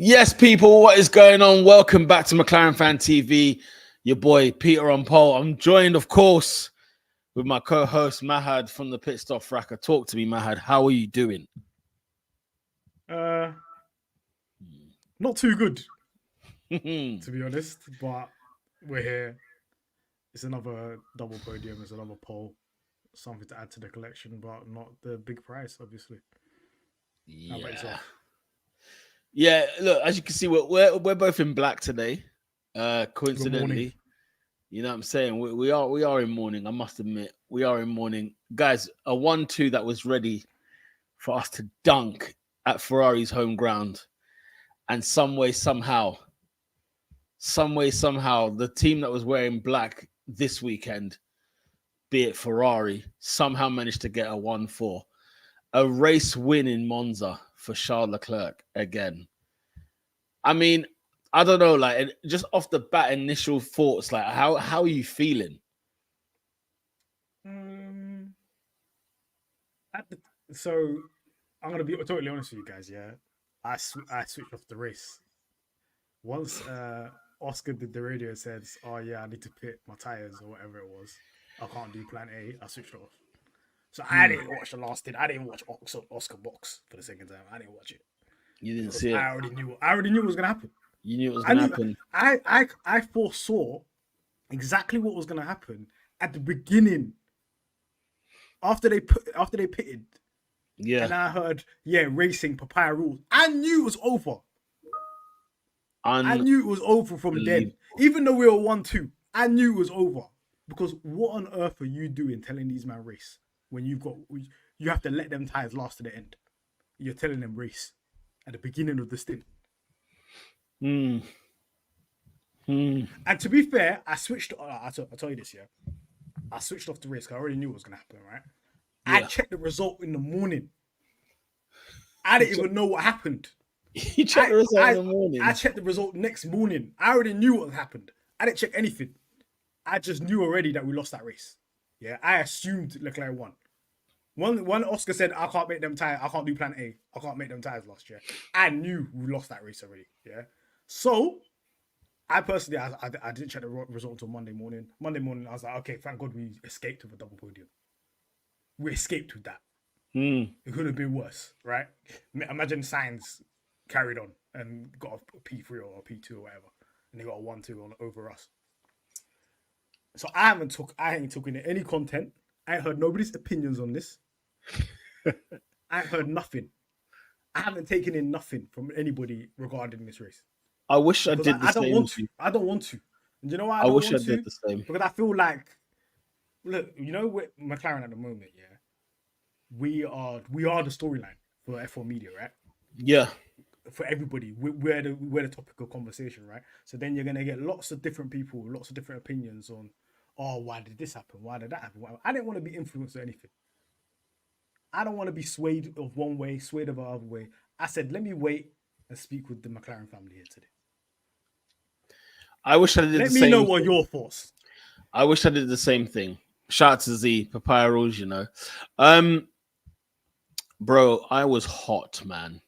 Yes, people, what is going on? Welcome back to McLaren Fan TV. Your boy Peter on pole. I'm joined, of course, with my co-host Mahad from the Pit Stop Fracker. Talk to me, Mahad. How are you doing? Not too good, to be honest. But we're here. It's another double podium. It's another pole. Something to add to the collection, but not the big price, obviously. How about yourself? Yeah, look, as you can see, we're both in black today. Coincidentally, you know what I'm saying? We are in mourning. I must admit, we are in mourning, guys. A 1-2 that was ready for us to dunk at Ferrari's home ground, and some way somehow, the team that was wearing black this weekend, be it Ferrari, somehow managed to get a 1-4, a race win in Monza for Charles Leclerc again. I mean, I don't know, like just off the bat, initial thoughts, like how are you feeling? So I'm gonna be totally honest with you guys. Yeah, I switched off the race once. Oscar did the radio and said, "Oh yeah, I need to pit my tires or whatever it was. I can't do Plan A." I switched off. So I didn't watch the last thing. I didn't watch Oscar box for the second time. I didn't watch it. You didn't see it. I already knew what was gonna happen. You knew it was gonna happen. I foresaw exactly what was gonna happen at the beginning. After they pitted. Yeah. And I heard, racing Papaya Rules. I knew it was over. I knew it was over from then. Even though we were 1-2, I knew it was over. Because what on earth are you doing telling these men race when you have to let them tires last to the end? You're telling them race at the beginning of the stint. And to be fair, I switched. I'll tell you this, yeah. I switched off the race because I already knew what was going to happen, right? Yeah. I checked the result in the morning. I didn't even know what happened. You checked the result in the morning? I checked the result next morning. I already knew what happened. I didn't check anything. I just knew already that we lost that race. Yeah, I assumed Leclerc won. One Oscar said, I can't make them tires. I can't do Plan A. I can't make them tires last year. I knew we lost that race already. Yeah. So, I personally, I didn't check the result until Monday morning. Monday morning, I was like, okay, thank God we escaped with a double podium. We escaped with that. It could have been worse, right? Imagine Sainz carried on and got a P3 or a P2 or whatever, and they got a 1-2 on over us. So I ain't taken any content. I ain't heard nobody's opinions on this. I ain't heard nothing. I haven't taken in nothing from anybody regarding this race. I wish I did the same. I don't want to. And you know why I wish I did the same? Because I feel like, look, you know, with McLaren at the moment, yeah, we are the storyline for F1 media, right? Yeah. For everybody, we're the topic of conversation, right? So then you're gonna get lots of different people, lots of different opinions on, oh, why did this happen? Why did that happen? I didn't want to be influenced or anything. I don't want to be swayed of one way, swayed of the other way. I said, let me wait and speak with the McLaren family here today. I wish I did the same. Let me know what your thoughts. I wish I did the same thing. Shout out to Z, Papaya Rules, you know. Bro, I was hot, man.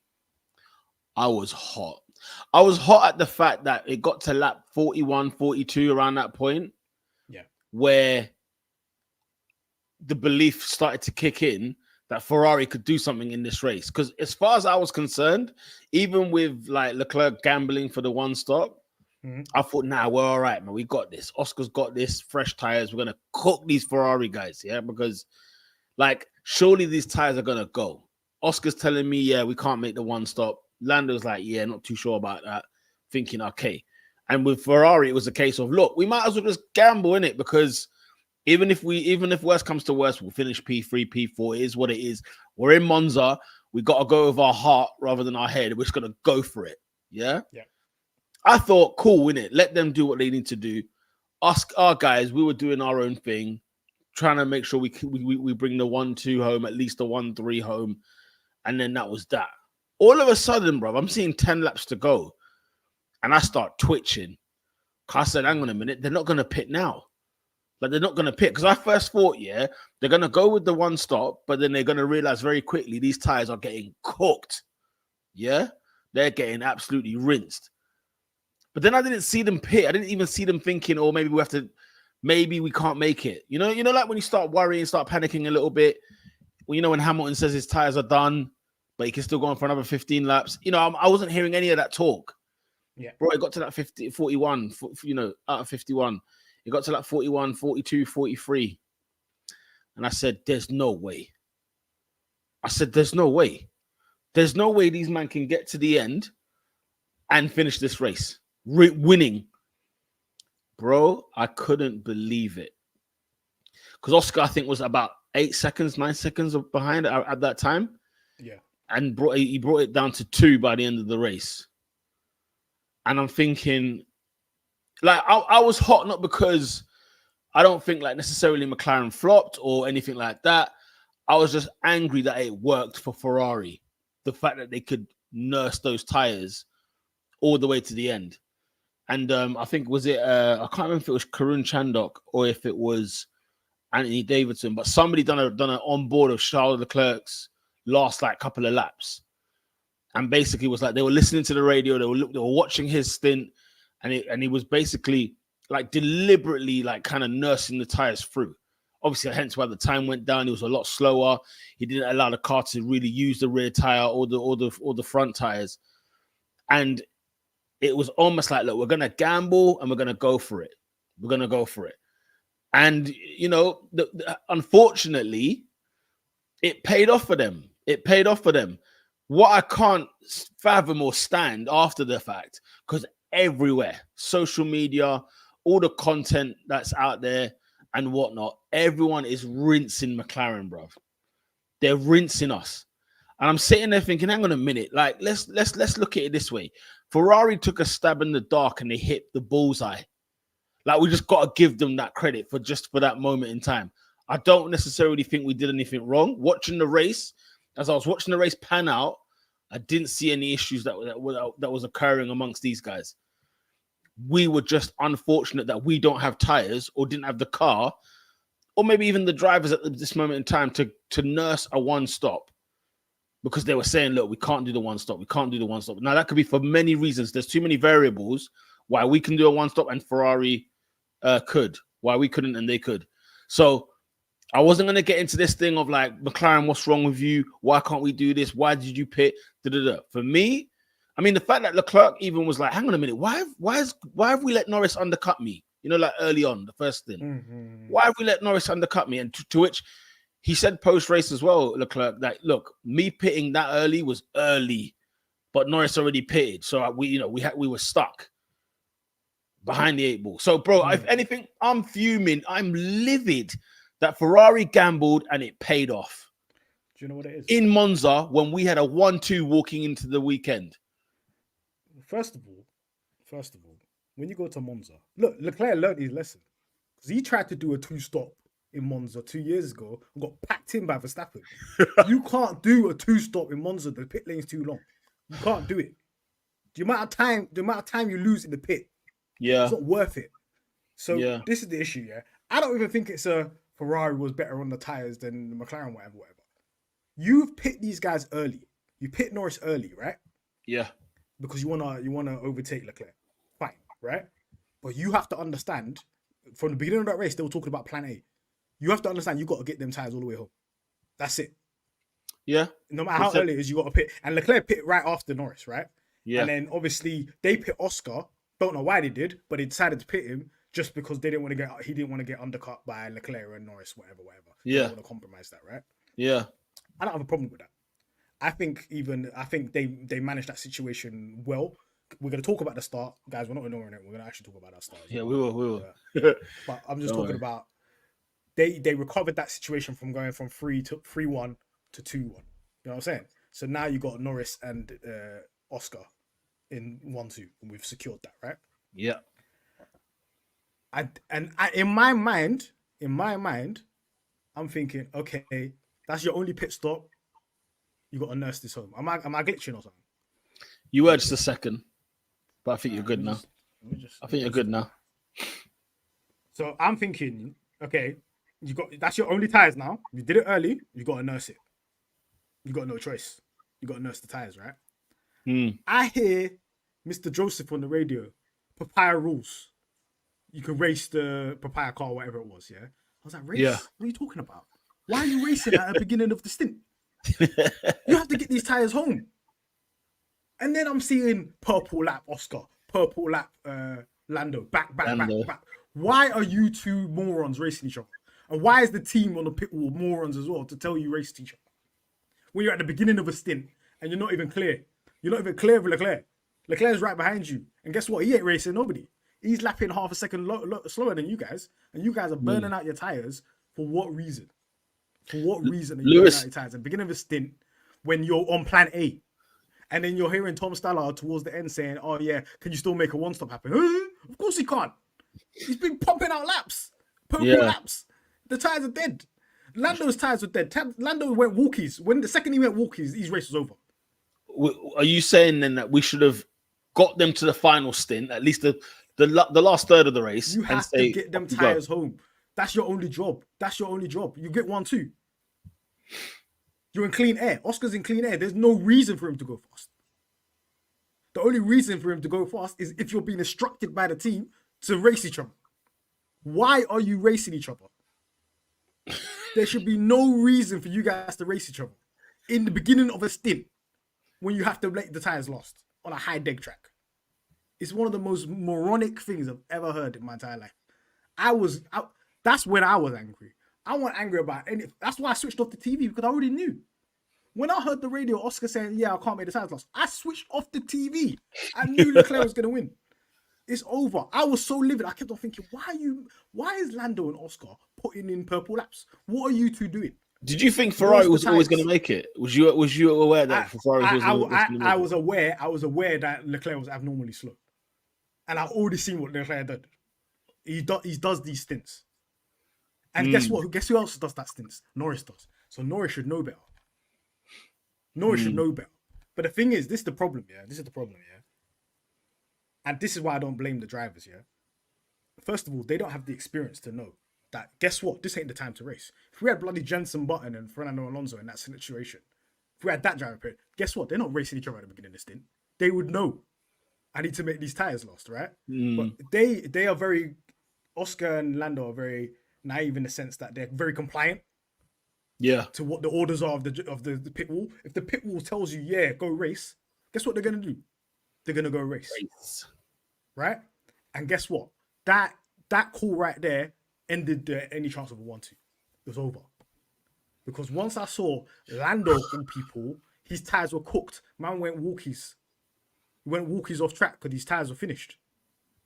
I was hot. I was hot at the fact that it got to lap 41, 42 around that point. Yeah. Where the belief started to kick in that Ferrari could do something in this race. Because as far as I was concerned, even with like Leclerc gambling for the one stop, I thought, nah, we're all right, man. We got this. Oscar's got this. Fresh tires. We're going to cook these Ferrari guys, yeah? Because, like, surely these tires are going to go. Oscar's telling me, yeah, we can't make the one stop. Lando's like, yeah, not too sure about that. Thinking, okay. And with Ferrari, it was a case of, look, we might as well just gamble in it because even if worst comes to worst, we'll finish P3, P4. It is what it is. We're in Monza. We got to go with our heart rather than our head. We're just going to go for it. Yeah? Yeah. I thought, cool, innit? Let them do what they need to do. Us, our guys, we were doing our own thing, trying to make sure we bring the 1-2 home, at least the 1-3 home. And then that was that. All of a sudden, bro, I'm seeing 10 laps to go. And I start twitching. I said, hang on a minute. They're not going to pit now. Like, they're not going to pit. Because I first thought, yeah, they're going to go with the one stop, but then they're going to realize very quickly these tires are getting cooked. Yeah? They're getting absolutely rinsed. But then I didn't see them pit. I didn't even see them thinking, oh, maybe we can't make it. Like when you start worrying, start panicking a little bit. Well, when Hamilton says his tires are done, but he can still go on for another 15 laps. I wasn't hearing any of that talk. Yeah. Bro, it got to that 41, out of 51. It got to like 41, 42, 43. And I said, there's no way. There's no way. There's no way these men can get to the end and finish this race. Winning. Bro, I couldn't believe it. Because Oscar, I think, was about 9 seconds behind at that time. Yeah. And he brought it down to 2 by the end of the race. And I'm thinking, like, I was hot, not because I don't think like necessarily McLaren flopped or anything like that. I was just angry that it worked for Ferrari. The fact that they could nurse those tires all the way to the end. And I think, was it, I can't remember if it was Karun Chandok or if it was Anthony Davidson, but somebody done an onboard of Charles Leclerc's last like couple of laps. And basically was like, they were listening to the radio, they were watching his stint, and he was basically like deliberately like kind of nursing the tires through. Obviously, hence why the time went down. He was a lot slower. He didn't allow the car to really use the rear tire or the front tires. And it was almost like, look, we're gonna gamble and we're gonna go for it. We're gonna go for it. And unfortunately, it paid off for them. It paid off for them. What I can't fathom or stand after the fact, because everywhere, social media, all the content that's out there and whatnot, everyone is rinsing McLaren, bro. They're rinsing us. And I'm sitting there thinking, hang on a minute, like let's look at it this way. Ferrari took a stab in the dark and they hit the bullseye. Like, we just got to give them that credit for that moment in time. I don't necessarily think we did anything wrong. Watching the race, as I was watching the race pan out, I didn't see any issues that was occurring amongst these guys. We were just unfortunate that we don't have tires or didn't have the car, or maybe even the drivers at this moment in time to nurse a one stop, because they were saying, look, we can't do the one stop. We can't do the one stop. Now, that could be for many reasons. There's too many variables why we can do a one stop and Ferrari could, why we couldn't and they could. So I wasn't going to get into this thing of like, McLaren, what's wrong with you? Why can't we do this? Why did you pit? For me, I mean, the fact that Leclerc even was like, hang on a minute, why have we let Norris undercut me? Like early on, the first thing. Mm-hmm. Why have we let Norris undercut me? And to which he said post-race as well, Leclerc, that, look, me pitting that early was early, but Norris already pitted. So we were stuck behind the 8 ball. So, bro, if anything, I'm fuming. I'm livid that Ferrari gambled and it paid off. Do you know what it is? In Monza, when we had a 1-2 walking into the weekend. First of all, when you go to Monza, look, Leclerc learned his lesson. Because he tried to do a 2-stop in Monza 2 years ago and got packed in by Verstappen. You can't do a 2-stop in Monza. The pit lane's too long. You can't do it. The amount of time you lose in the pit, it's not worth it. So This is the issue, yeah. I don't even think it's a Ferrari was better on the tires than the McLaren, whatever. You've pit these guys early. You pit Norris early, right? Yeah. Because you wanna overtake Leclerc. Fine, right? But you have to understand, from the beginning of that race, they were talking about plan A. You have to understand you got to get them tires all the way home. That's it. Yeah. No matter how early it is, you got to pit. And Leclerc pit right after Norris, right? Yeah. And then obviously they pit Oscar. Don't know why they did, but they decided to pit him just because he didn't want to get undercut by Leclerc and Norris, whatever. Yeah. They don't want to compromise that, right? Yeah. I don't have a problem with that. I think they managed that situation well. We're going to talk about the start. Guys, we're not ignoring it. We're going to actually talk about that start. Yeah, we will. But I'm just talking about they recovered that situation from going from 3-1 to 2-1. You know what I'm saying? So now you got Norris and Oscar in 1-2, and we've secured that, right? Yeah. In my mind, I'm thinking, okay, that's your only pit stop. You got to nurse this home. Am I glitching or something? You were just a second, but I think you're good now. I think you're good now. So I'm thinking, okay, that's your only tires now. You did it early. You got to nurse it. You got no choice. You got to nurse the tires, right? I hear Mr. Joseph on the radio, Papaya Rules. You can race the Papaya car, whatever it was, yeah? I was like, race? Yeah. What are you talking about? Why are you racing at the beginning of the stint? You have to get these tyres home. And then I'm seeing purple lap Oscar, purple lap Lando, back. Why are you two morons racing each other? And why is the team on the pit wall morons as well to tell you race each other? When you're at the beginning of a stint and you're not even clear. You're not even clear with Leclerc. Leclerc's right behind you. And guess what? He ain't racing nobody. He's lapping half a second slower than you guys. And you guys are burning out your tyres for what reason? For what reason are you burning out your tyres? At the beginning of a stint when you're on plan A. And then you're hearing Tom Stallard towards the end saying, oh yeah, can you still make a one-stop happen? Of course he can't. He's been pumping out laps. Purple laps. The tyres are dead. Lando's tyres were dead. Lando went walkies. When the second he went walkies, his race was over. Are you saying then that we should have got them to the final stint, at least the last third of the race? You have to get them tyres home. That's your only job. You get 1-2. You're in clean air. Oscar's in clean air. There's no reason for him to go fast. The only reason for him to go fast is if you're being instructed by the team to race each other. Why are you racing each other? There should be no reason for you guys to race each other in the beginning of a stint when you have to make the tyres last on a high deg track. It's one of the most moronic things I've ever heard in my entire life. That's when I was angry. I wasn't angry about any. That's why I switched off the TV, because I already knew. When I heard the radio, Oscar saying, yeah, I can't make the tyres last, I switched off the TV. I knew Leclerc was going to win. It's over. I was so livid. I kept on thinking, why is Lando and Oscar putting in purple laps? What are you two doing? Did you think Ferrari was always going to make it? Was you aware that Ferrari was going to make it? I was aware that Leclerc was abnormally slow. And I've already seen what Leclerc did. He does these stints. And guess what? Guess who else does that stints? Norris does. So Norris should know better. Should know better. But the thing is, this is the problem, yeah? And this is why I don't blame the drivers, yeah? First of all, they don't have the experience to know that, guess what? This ain't the time to race. If we had bloody Jenson Button and Fernando Alonso in that situation, if we had that driver period, guess what? They're not racing each other at the beginning of the stint. They would know, I need to make these tyres last, right? But they are very, Oscar and Lando are very naive in the sense that they're very compliant. Yeah. To what the orders are of the pit wall. If the pit wall tells you, yeah, go race, guess what they're going to do? They're going to go race. Right? And guess what? That call right there ended any chance of a 1-2. It was over. Because once I saw Lando call people, his tyres were cooked. Man went walkies. He went walkies off track because his tyres were finished.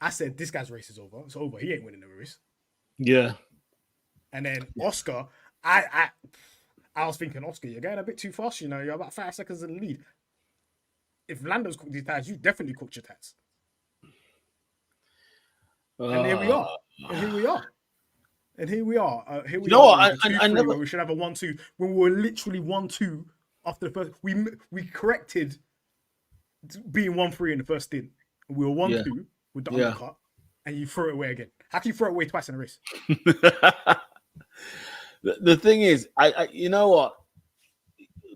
I said, this guy's race is over. It's over. He ain't winning the race. Yeah. And then Oscar, I was thinking, Oscar, you're going a bit too fast, you know. You're about 5 seconds in the lead. If Lando's cooked his tyres, you definitely cooked your tyres. And here we are. Here we are. You know what? I never. We should have a 1-2 when we were literally 1-2 after the first. We corrected being 1-3 in the first stint. We were 1-2 with the undercut, and you throw it away again. How can you throw it away twice in a race? The thing is, I you know what?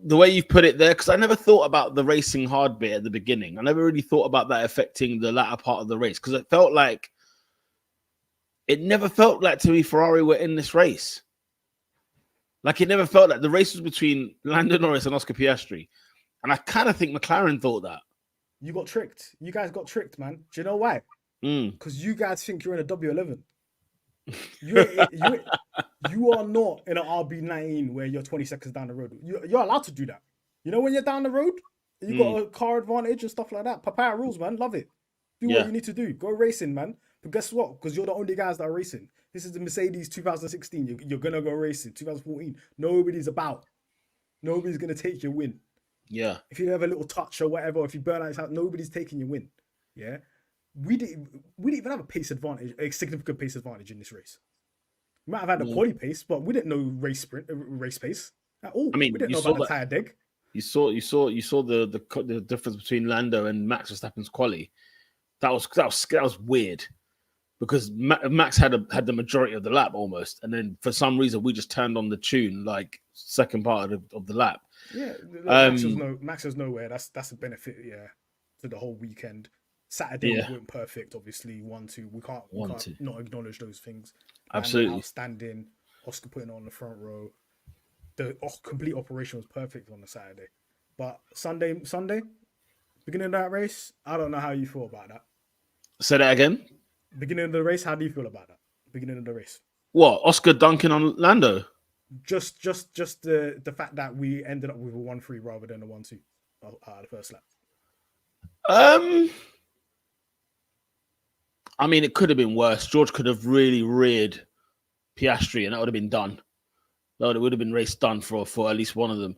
The way you've put it there, because I never thought about the racing hard bit at the beginning. I never really thought about that affecting the latter part of the race, because it never felt like to me Ferrari were in this race. Like, it never felt like the race was between Lando Norris and Oscar Piastri. And I kind of think McLaren thought that. You got tricked. You guys got tricked, man. Do you know why? Because you guys think you're in a W11. You are not in an RB19 where you're 20 seconds down the road. You're allowed to do that. You know, when you're down the road, you got a car advantage and stuff like that. Papaya rules, man. Love it. Do what you need to do. Go racing, man. But guess what? Because you're the only guys that are racing. This is the Mercedes 2016. You're going to go racing. 2014. Nobody's about. Nobody's going to take your win. Yeah. If you have a little touch or whatever, if you burn out, nobody's taking your win. Yeah. We didn't even have a pace advantage, a significant pace advantage in this race. We might have had a quali pace, but we didn't know race pace at all. I mean, we didn't know about the tire deg. You saw the difference between Lando and Max Verstappen's quali. That was weird. because Max had the majority of the lap almost, and then for some reason we just turned on the tune like second part of the lap. Yeah, Max was nowhere. That's a benefit, yeah, to the whole weekend. Saturday went perfect, obviously 1-2. We can't not acknowledge those things. Absolutely outstanding. Oscar putting on the front row. The complete operation was perfect on the Saturday, but Sunday, beginning of that race, I don't know how you feel about that. Say that again. Beginning of the race, how do you feel about that? Beginning of the race. What, Oscar dunking on Lando? Just the fact that we ended up with a 1-3 rather than a 1-2 the first lap. I mean, it could have been worse. George could have really reared Piastri, and that would have been done. It would have been race done for at least one of them.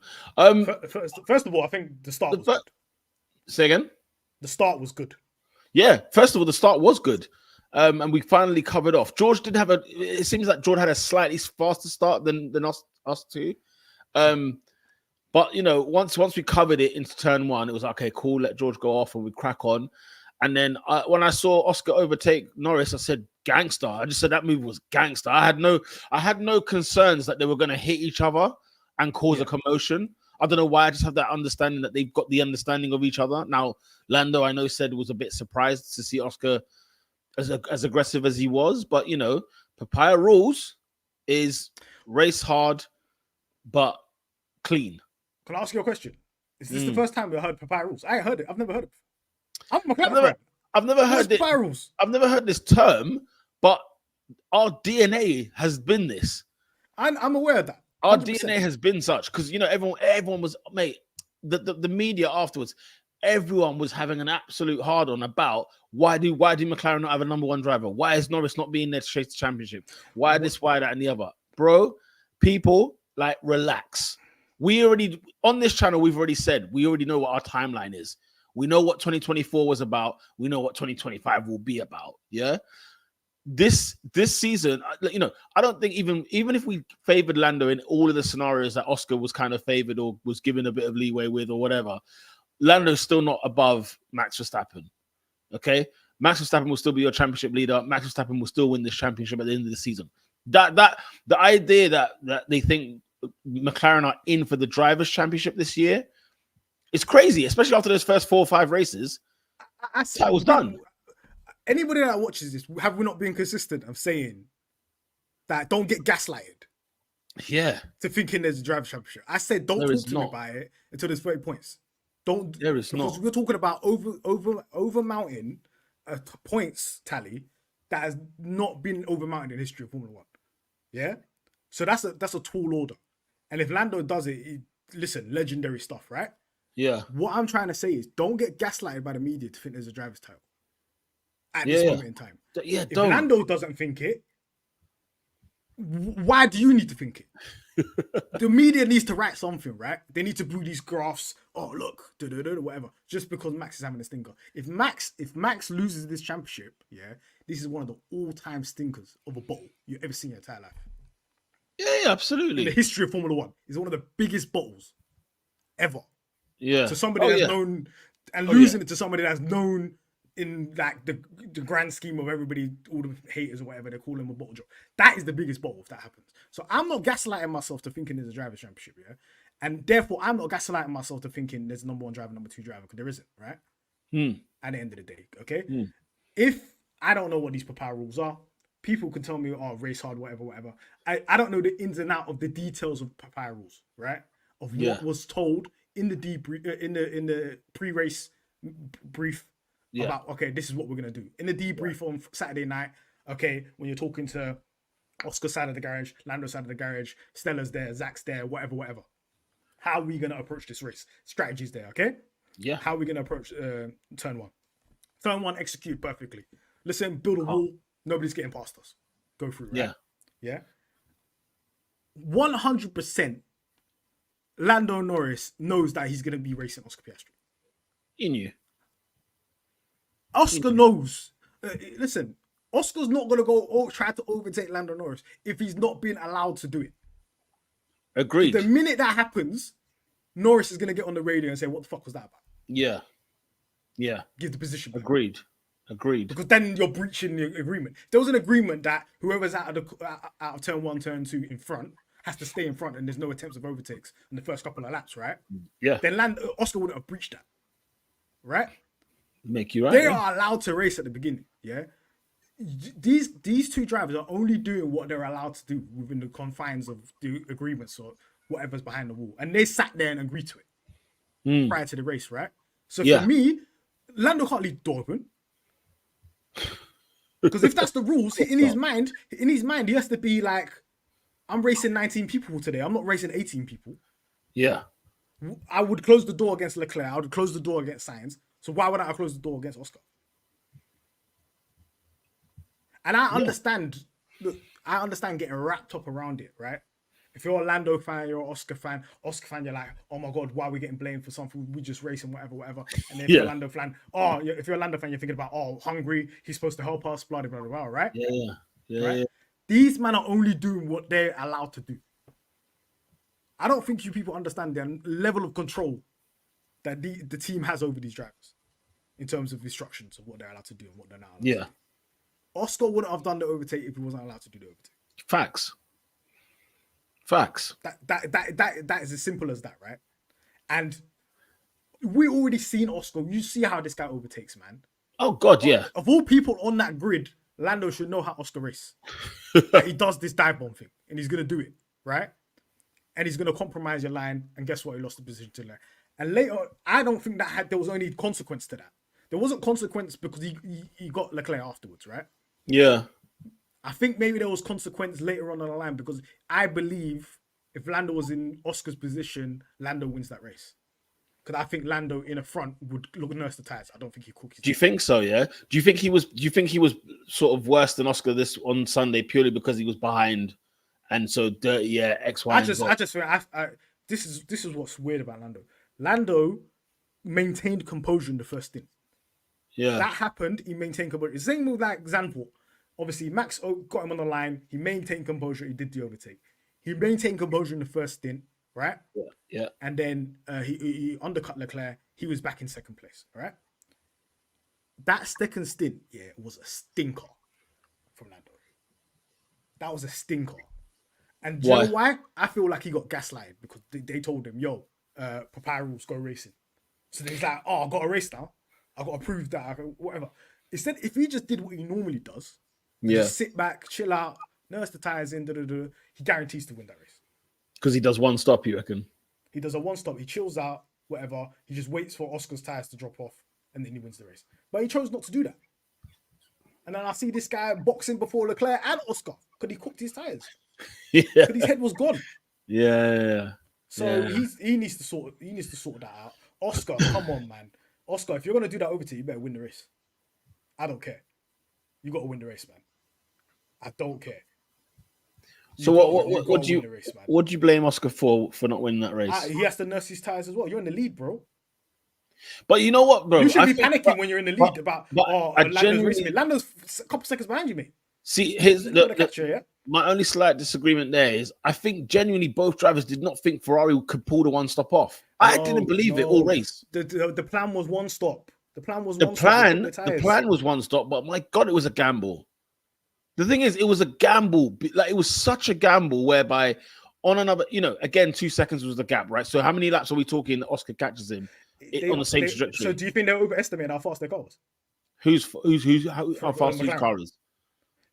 First of all, I think the start was good. Say again? The start was good. Yeah, first of all, the start was good. And we finally covered off. George did have it seems like George had a slightly faster start than us two. But, you know, once we covered it into turn one, it was okay, cool, let George go off and we crack on. And then when I saw Oscar overtake Norris, I said, gangster. I just said that move was gangster. I had no concerns that they were going to hit each other and cause a commotion. I don't know why. I just have that understanding that they've got the understanding of each other. Now, Lando, I know, said was a bit surprised to see Oscar as aggressive as he was. But, you know, Papaya Rules is race hard, but clean. Can I ask you a question? Is this the first time we heard Papaya Rules? I ain't heard it. I've never heard it. I'm a McLaren friend. I've never heard it. Papaya Rules? I've never heard this term, but our DNA has been this. I'm aware of that. 100%. Our DNA has been such, because, you know, everyone was, mate, the media afterwards, everyone was having an absolute hard on about why do McLaren not have a number one driver? Why is Norris not being there to chase the championship? Why this, why that, and the other? Bro, people, like, relax. We already, on this channel, we've already said, we already know what our timeline is. We know what 2024 was about. We know what 2025 will be about. Yeah. This season, you know, I don't think even if we favored Lando in all of the scenarios that Oscar was kind of favored or was given a bit of leeway with or whatever, Lando's still not above Max Verstappen. Okay. Max Verstappen will still be your championship leader. Max Verstappen will still win this championship at the end of the season. That the idea that they think McLaren are in for the drivers' championship this year, it's crazy, especially after those first 4 or 5 races. That was done. Anybody that watches this, have we not been consistent of saying that don't get gaslighted? Yeah. To thinking there's a driver's championship. I said don't talk to me about it until there's 30 points. Don't. There is not. Because we're talking about over mounting a points tally that has not been over mounted in history of Formula 1. Yeah. So that's a tall order. And if Lando does it, listen, legendary stuff, right? Yeah. What I'm trying to say is don't get gaslighted by the media to think there's a driver's title at this moment in time. Yeah, if Lando doesn't think it, why do you need to think it? The media needs to write something, right? They need to do these graphs. Oh, look, whatever. Just because Max is having a stinker. If Max loses this championship, yeah, this is one of the all-time stinkers of a bottle you've ever seen in your entire life. Yeah, absolutely. In the history of Formula 1, it's one of the biggest bottles ever. Yeah. To somebody that's known, and losing it to somebody that's known in like the grand scheme of everybody, all the haters or whatever, they call him a bottle job. That is the biggest bottle if that happens. So I'm not gaslighting myself to thinking there's a driver's championship, yeah? And therefore, I'm not gaslighting myself to thinking there's a number one driver, number two driver, because there isn't, right? At the end of the day, okay? If I don't know what these Papaya Rules are, people can tell me, oh, race hard, whatever. I don't know the ins and out of the details of Papaya Rules, right? Of what was told in the debrief, in the pre-race brief about, okay, this is what we're gonna do. In the debrief on Saturday night, okay, when you're talking to Oscar's side of the garage, Lando's side of the garage, Stella's there, Zach's there, whatever. How are we gonna approach this race? Strategy's there, okay? Yeah. How are we gonna approach turn one? Turn one, execute perfectly. Listen, build a wall. Nobody's getting past us. Go through, right? Yeah. 100%. Lando Norris knows that he's going to be racing Oscar Piastri. He knew. Oscar knows. Listen, Oscar's not going to go try to overtake Lando Norris if he's not being allowed to do it. Agreed. The minute that happens, Norris is going to get on the radio and say, what the fuck was that about? Yeah. Give the position back. Agreed. Agreed. Because then you're breaching the agreement. There was an agreement that whoever's out of turn 1, turn 2 in front has to stay in front, and there's no attempts of overtakes in the first couple of laps, right? Yeah. Then Oscar wouldn't have breached that, right? Make you right. They are allowed to race at the beginning, yeah. These two drivers are only doing what they're allowed to do within the confines of the agreements or whatever's behind the wall, and they sat there and agreed to it prior to the race, right? So for me, Lando can't leave the door open. Because if that's the rules, in his mind, he has to be like, I'm racing 19 people today. I'm not racing 18 people. Yeah. I would close the door against Leclerc. I would close the door against Sainz. So why would I close the door against Oscar? And I understand, look, I understand getting wrapped up around it, right? If you're a Lando fan, you're an Oscar fan, you're like, oh my God, why are we getting blamed for something? We just racing, whatever. And then if you're a Lando fan, if you're a Lando fan, you're thinking about, Hungary, he's supposed to help us, blah, blah, blah, blah, right? Yeah. Right? Yeah. These men are only doing what they're allowed to do. I don't think you people understand the level of control that the team has over these drivers in terms of instructions of what they're allowed to do and what they're not allowed to do. Oscar wouldn't have done the overtake if he wasn't allowed to do the overtake. Facts. That is as simple as that, right? And we already seen Oscar. You see how this guy overtakes, man. Oh God, yeah. Of all people on that grid, Lando should know how Oscar race. Like, he does this dive bomb thing, and he's gonna do it, right? And he's gonna compromise your line, and guess what? He lost the position to Leclerc. And later, I don't think there was any consequence to that. There wasn't consequence because he got Leclerc afterwards, right? Yeah. I think maybe there was consequence later on the line because I believe if Lando was in Oscar's position, Lando wins that race. Because I think Lando in the front would nurse the tires. I don't think he cooks. Do you think so? Yeah. Do you think he was sort of worse than Oscar this on Sunday purely because he was behind and so dirty? Yeah. X, Y. I just think this is what's weird about Lando. Lando maintained composure in the first stint. Yeah. That happened. He maintained composure. Same with that example. Obviously, Max got him on the line. He maintained composure. He did the overtake. He maintained composure in the first stint, right? Yeah. And then he undercut Leclerc. He was back in second place, right? That second stint, was a stinker from Lando. That was a stinker. And do you know why? I feel like he got gaslighted because they told him, yo, Papaya Rules, go racing. So he's like, I got to race now. I got to prove that, whatever. Instead, if he just did what he normally does, just sit back, chill out, nurse the tires in, he guarantees to win that race. Because he does one stop, you reckon? He does a one stop, he chills out, whatever. He just waits for Oscar's tires to drop off, and then he wins the race. But he chose not to do that. And then I see this guy boxing before Leclerc and Oscar because he cooked his tires. Because his head was gone. Yeah. So he needs to sort that out. Oscar, come on, man. Oscar, if you're gonna do that overtake, you better win the race. I don't care. You got to win the race, man. I don't care. So what do you blame Oscar for not winning that race? He has to nurse his tires as well. You're in the lead, bro. But you know what, bro? You should be panicking when you're in the lead Lando's a couple seconds behind you, mate. See, my only slight disagreement there is I think genuinely both drivers did not think Ferrari could pull the one stop off. I didn't believe it all race. The plan was one stop. The plan was one stop, but my God, it was a gamble. The thing is, it was a gamble. Like, it was such a gamble whereby on another, again, 2 seconds was the gap, right? So how many laps are we talking that Oscar catches him on the same trajectory? So do you think they overestimated how fast their car was? How fast his car is?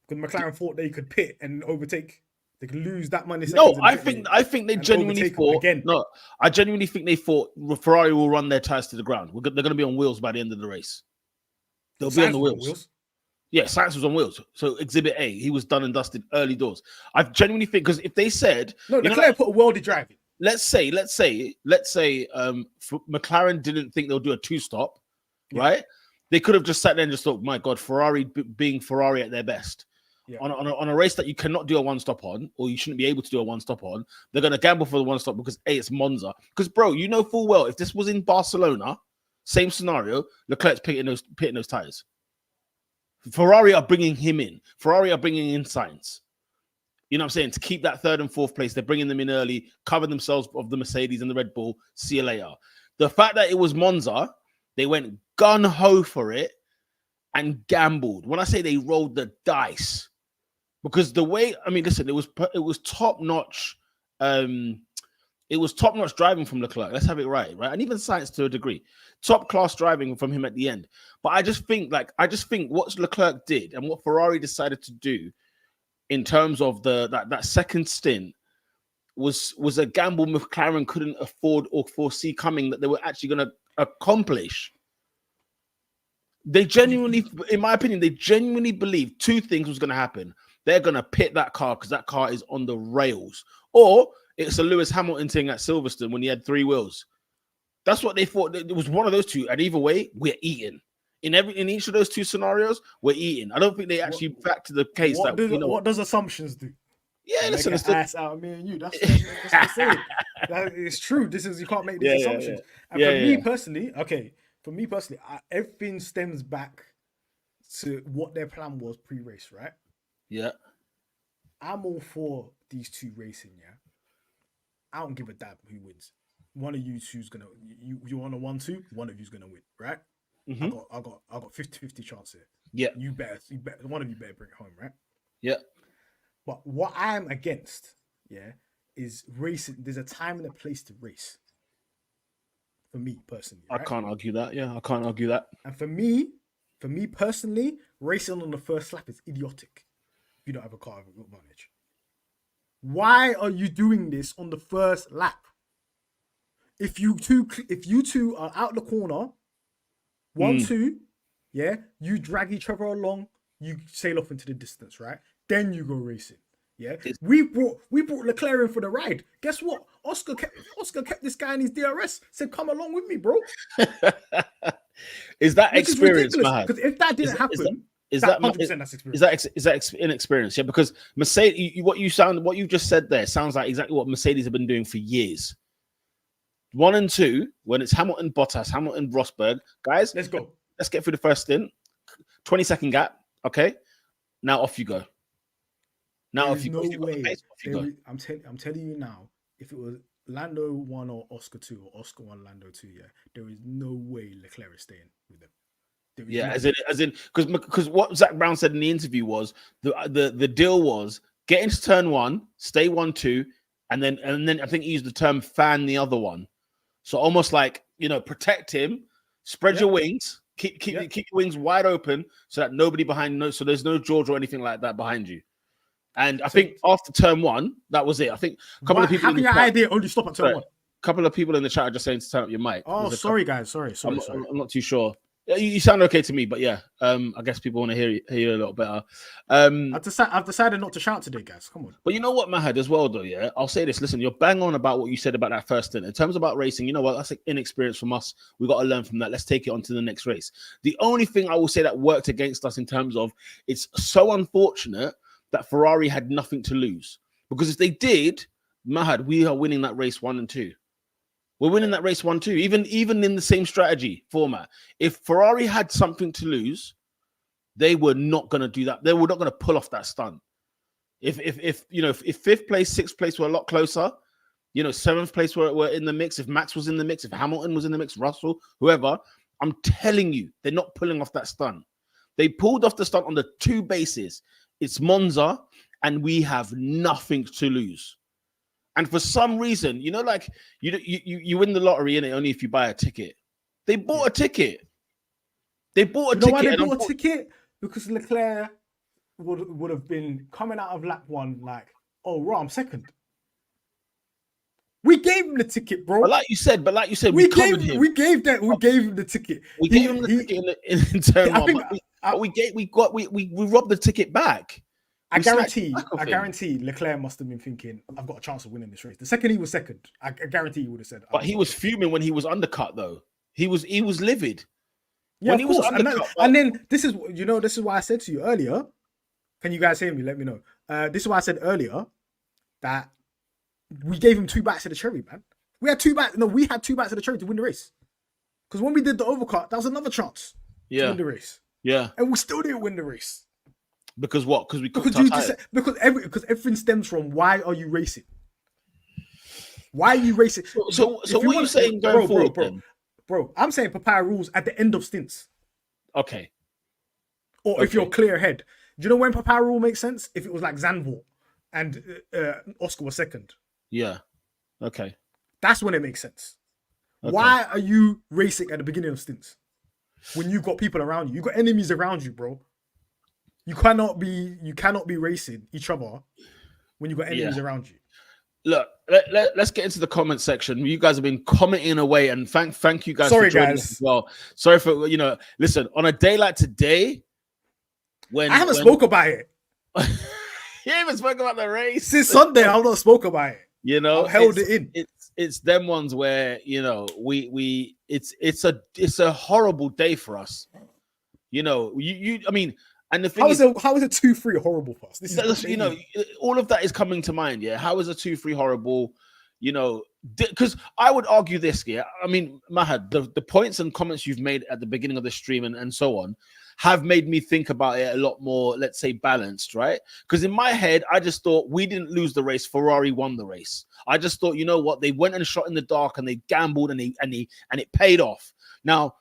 Because McLaren thought they could pit and overtake. They could lose that many seconds. No, I think they genuinely thought. Again. No, I genuinely think they thought Ferrari will run their tires to the ground. They're going to be on wheels by the end of the race. They'll be on the wheels. Yeah, Sainz was on wheels. So Exhibit A, he was done and dusted early doors. I genuinely think because if they said Leclerc put a worldie driving. Let's say McLaren didn't think they'll do a 2-stop, right? They could have just sat there and just thought, my God, Ferrari being Ferrari at their best. Yeah. On a race that you cannot do a 1-stop on, or you shouldn't be able to do a 1-stop on, they're going to gamble for the 1-stop because it's Monza. Because, bro, you know full well if this was in Barcelona, same scenario, Leclerc's pitting those tires. Ferrari are bringing him in. Ferrari are bringing in Sainz. You know what I'm saying? To keep that 3rd and 4th place, they're bringing them in early, cover themselves of the Mercedes and the Red Bull. See you later. The fact that it was Monza, they went gun-ho for it. and gambled. When I say they rolled the dice, because the way, I mean, listen, it was top notch. It was top notch driving from Leclerc. Let's have it right, and even science to a degree, top class driving from him at the end. But I just think what Leclerc did and what Ferrari decided to do in terms of that second stint was a gamble McLaren couldn't afford or foresee coming, that they were actually going to accomplish. They genuinely, in my opinion, they genuinely believed two things was going to happen. They're going to pit that car because that car is on the rails, or it's a Lewis Hamilton thing at Silverstone when he had 3 wheels. That's what they thought. It was one of those two. And either way, we're eating. In each of those two scenarios, we're eating. I don't think they actually factor the case what does assumptions do? Yeah, listen, make an ass out of me and you. That's what I'm saying. It's true. You can't make these assumptions. And for me personally, everything stems back to what their plan was pre-race, right? Yeah. I'm all for these two racing, yeah. I don't give a damn who wins. One of you two's gonna you want a 1-2, one of you's gonna win, right? Mm-hmm. I got 50-50 chance here. Yeah. You better one of you better bring it home, right? Yeah. But what I am against, yeah, is racing. There's a time and a place to race. For me personally, right? I can't argue that. Yeah, I can't argue that. And for me personally, racing on the first lap is idiotic. If you don't have a car advantage, why are you doing this on the first lap? If you two are out the corner, 1-2, yeah, you drag each other along, you sail off into the distance, right? Then you go racing. Yeah, we brought Leclerc in for the ride. Guess what? Oscar kept this guy in his DRS. Said, "Come along with me, bro." Is that experience, Mahad? Because if that didn't happen, is that 100% that's experience? Is that inexperience? Yeah, because Mercedes, what you just said there sounds like exactly what Mercedes have been doing for years. 1 and 2, when it's Hamilton, Bottas, Hamilton, Rosberg, guys, let's go. Let's get through the first stint. 20-second gap. Okay, now off you go. Now, if you go, I'm telling you now, if it was Lando 1 or Oscar 2 or Oscar 1, Lando 2, yeah, there is no way Leclerc is staying with them. Yeah, as in, because what Zach Brown said in the interview was the deal was get into turn 1, stay 1-2, and then I think he used the term fan the other one. So almost like, protect him, spread your wings, keep your wings wide open so that nobody behind, so there's no George or anything like that behind you. And I think after turn 1, that was it. I think a couple of people. How can your idea only stop at turn 1? A couple of people in the chat are just saying to turn up your mic. Oh, sorry, guys. Sorry. I'm not too sure. You sound okay to me, but yeah, I guess people want to hear you a little better. I've decided not to shout today, guys. Come on. But you know what, Mahad, as well, though, yeah? I'll say this. Listen, you're bang on about what you said about that first stint. In terms about racing, you know what? That's like inexperience from us. We got to learn from that. Let's take it on to the next race. The only thing I will say that worked against us in terms of it's so unfortunate that Ferrari had nothing to lose. Because if they did, Mahad, we are winning that race 1 and 2. We're winning that race 1-2, even in the same strategy format. If Ferrari had something to lose, they were not going to do that. They were not going to pull off that stunt. If 5th place, 6th place were a lot closer, 7th place were in the mix. If Max was in the mix, if Hamilton was in the mix, Russell, whoever, I'm telling you, they're not pulling off that stunt. They pulled off the stunt on the 2 bases. It's Monza, and we have nothing to lose. And for some reason, you win the lottery in it only if you buy a ticket. They bought a ticket. They bought a ticket. Why they bought a ticket? Because Leclerc would have been coming out of lap 1 like, oh, I'm second. We gave him the ticket, bro. But like you said, we covered him. We gave him the ticket. We gave him the ticket in turn 1. We robbed the ticket back. I guarantee Leclerc must have been thinking, I've got a chance of winning this race. The second he was second, I guarantee he would have said. But he was fuming when he was undercut, though. He was livid. Yeah, when of course. And then this is why I said to you earlier. Can you guys hear me? Let me know. This is why I said earlier that we gave him 2 bites of the cherry, man. We had 2 bites. No, we had 2 bites of the cherry to win the race. Because when we did the overcut, that was another chance to win the race. Yeah, and we still didn't win the race. Because what? Because because everything stems from why are you racing? Why are you racing? So what are you saying going forward, bro? I'm saying Papaya Rules at the end of stints. Okay. Or if you're clear ahead. Do you know when Papaya Rule makes sense? If it was like Zandvoort and Oscar was second. Yeah. Okay. That's when it makes sense. Okay. Why are you racing at the beginning of stints? When you've got people around you. You've got enemies around you, bro. You cannot be racing each other when you've got enemies around you. Look, let's get into the comment section. You guys have been commenting away, and thank you guys Sorry, for joining guys. us as well. Sorry for listen, on a day like today, when I haven't spoke about it. You haven't spoken about the race. Since Sunday, I've not spoke about it. I've held it in. It's them ones where it's a horrible day for us. I mean, and the thing how is it 2-3 horrible for us? This is all of that is coming to mind. Yeah, how is a 2-3 horrible? Because I would argue this. Yeah, I mean, Mahad, the points and comments you've made at the beginning of the stream and so on have made me think about it a lot more, let's say, balanced, right? Because in my head, I just thought we didn't lose the race. Ferrari won the race. I just thought, you know what? They went and shot in the dark and they gambled and it paid off. Now,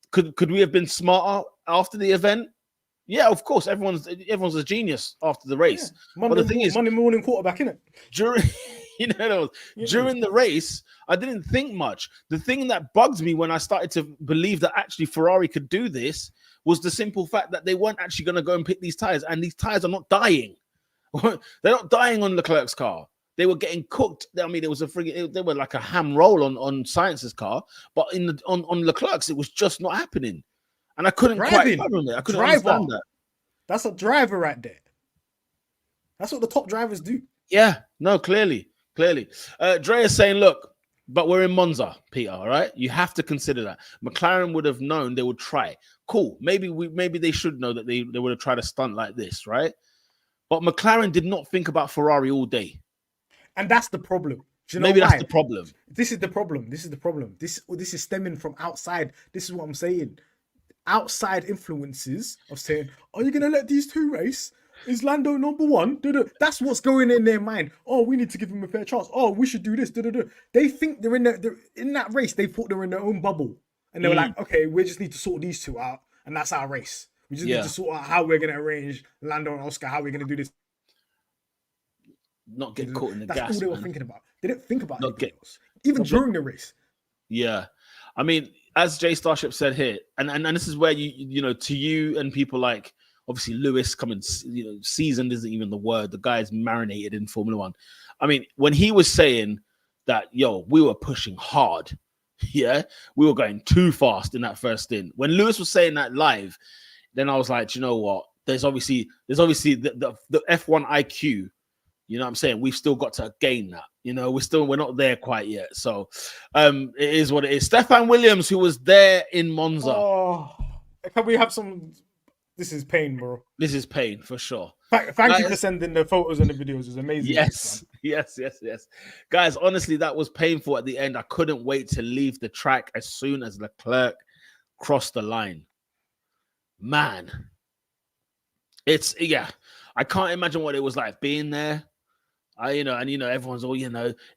could we have been smarter after the event? Yeah, of course. Everyone's a genius after the race. Yeah. But the thing is, Monday morning quarterback, innit? During the race, I didn't think much. The thing that bugged me when I started to believe that actually Ferrari could do this was the simple fact that they weren't actually going to go and pick these tires, and these tires are not dying. They're not dying on Leclerc's car. They were getting cooked. I mean, they were like a ham roll on Science's car, but on Leclerc's, it was just not happening. And I couldn't quite fathom it. I couldn't understand that. That's a driver right there. That's what the top drivers do. Yeah, no, clearly. Dre is saying, look, but we're in Monza, Peter, all right? You have to consider that. McLaren would have known they would try. Cool. Maybe they should know that they would have tried a stunt like this, right? But McLaren did not think about Ferrari all day. And that's the problem. Do you know Maybe why? That's the problem. This is the problem. This is stemming from outside. This is what I'm saying. Outside influences of saying, are you going to let these two race? Is Lando number one? That's what's going in their mind. Oh, we need to give him a fair chance. Oh, we should do this. They think they're in that race. They thought they're in their own bubble. And they were like, okay, we just need to sort these two out. And that's our race. We just need to sort out how we're going to arrange Lando and Oscar, how we're going to do this. Not get caught in the gas. That's all they were thinking about. They didn't think about anything else. Even during the race. Yeah. I mean, as Jay Starship said here, and this is where to you and people like obviously Lewis coming, seasoned isn't even the word. The guy's marinated in Formula One. I mean, when he was saying that, we were pushing hard. Yeah, we were going too fast in that first stint. When Lewis was saying that live, then I was like, you know what? There's obviously the F1 IQ. You know what I'm saying? We've still got to gain that. We're not there quite yet. So it is what it is. Stefan Williams, who was there in Monza. Oh, can we have some? This is pain, bro. This is pain for sure. Thank you for sending the photos and the videos. It was amazing. Yes. Guys, honestly, that was painful at the end. I couldn't wait to leave the track as soon as Leclerc crossed the line. Man, I can't imagine what it was like being there. Everyone's all,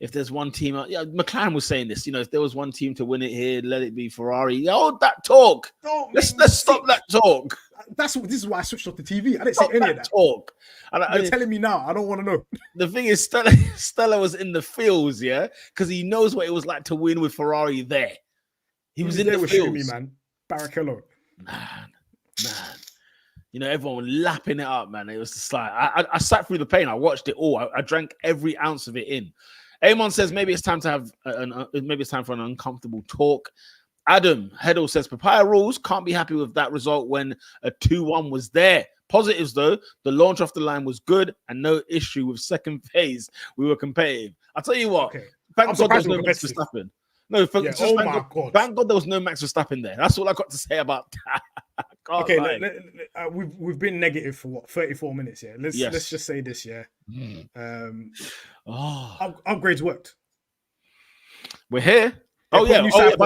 if there's one team, McLaren was saying this, if there was one team to win it here, let it be Ferrari. Hold that talk. Let's stop that talk. This is why I switched off the TV. I didn't say any of that talk. You're telling me now. I don't want to know. The thing is, Stella was in the fields, yeah, because he knows what it was like to win with Ferrari there. He was in the fields. Me, man. Barrichello. Man. Everyone was lapping it up, man. It was just like I sat through the pain. I watched it all. I drank every ounce of it in. Amon says maybe it's time to have maybe it's time for an uncomfortable talk. Adam Heddle says Papaya Rules can't be happy with that result when a 2-1 was there. Positives though, the launch off the line was good and no issue with second phase. We were competitive. I'll tell you what. Okay. Thank God there was no Max Verstappen. No, thank God there was no Max Verstappen there. That's all I got to say about that. Okay, we've been negative for 34 minutes. Yeah, let's just say this. Yeah, upgrades worked. We're here. By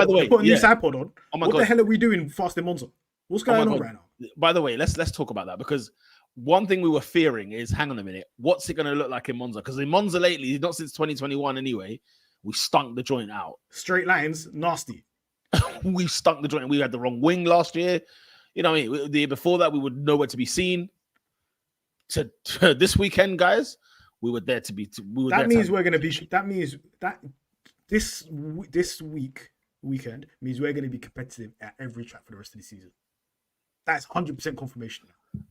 the way, put a new side pod on. Oh my what God. the hell are we doing fast in Monza? What's going on right now? By the way, let's talk about that because one thing we were fearing is, hang on a minute, what's it going to look like in Monza? Because in Monza lately, not since 2021 anyway, we stunk the joint out. Straight lines, nasty. We stunk the joint. We had the wrong wing last year. you know, what I mean, the year before that, we were nowhere to be seen. To this weekend, guys, we were there to be. That means we're going to be. That means that this weekend means we're going to be competitive at every track for the rest of the season. That's 100% confirmation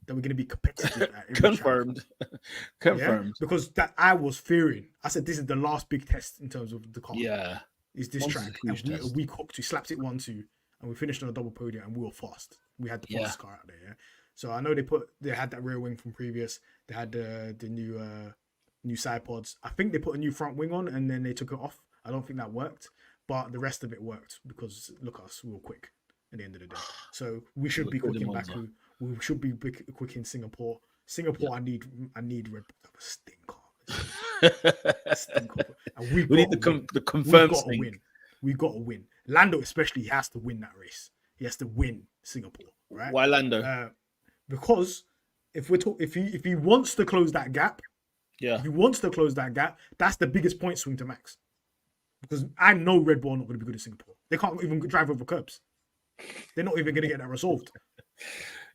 that we're going to be competitive at every confirmed. track. Confirmed. Yeah? Because that I was fearing. I said this is the last big test in terms of the car. Yeah, is this track? And we cooked. We slapped it 1-2, and we finished on a double podium, and we were fast. We had the fastest car out there. Yeah. So I know they had that rear wing from previous. They had the new side pods. I think they put a new front wing on and then they took it off. I don't think that worked, but the rest of it worked because look at us, we were quick at the end of the day. So we should be quick in Baku. We should be quick in Singapore. I need Red Bull to have a stinker. And we need the confirmed win. We got to win. Lando especially has to win that race. He has to win Singapore, right? Why Lando? Because if he wants to close that gap, that's the biggest point swing to Max. Because I know Red Bull are not going to be good in Singapore. They can't even drive over curbs. They're not even going to get that resolved.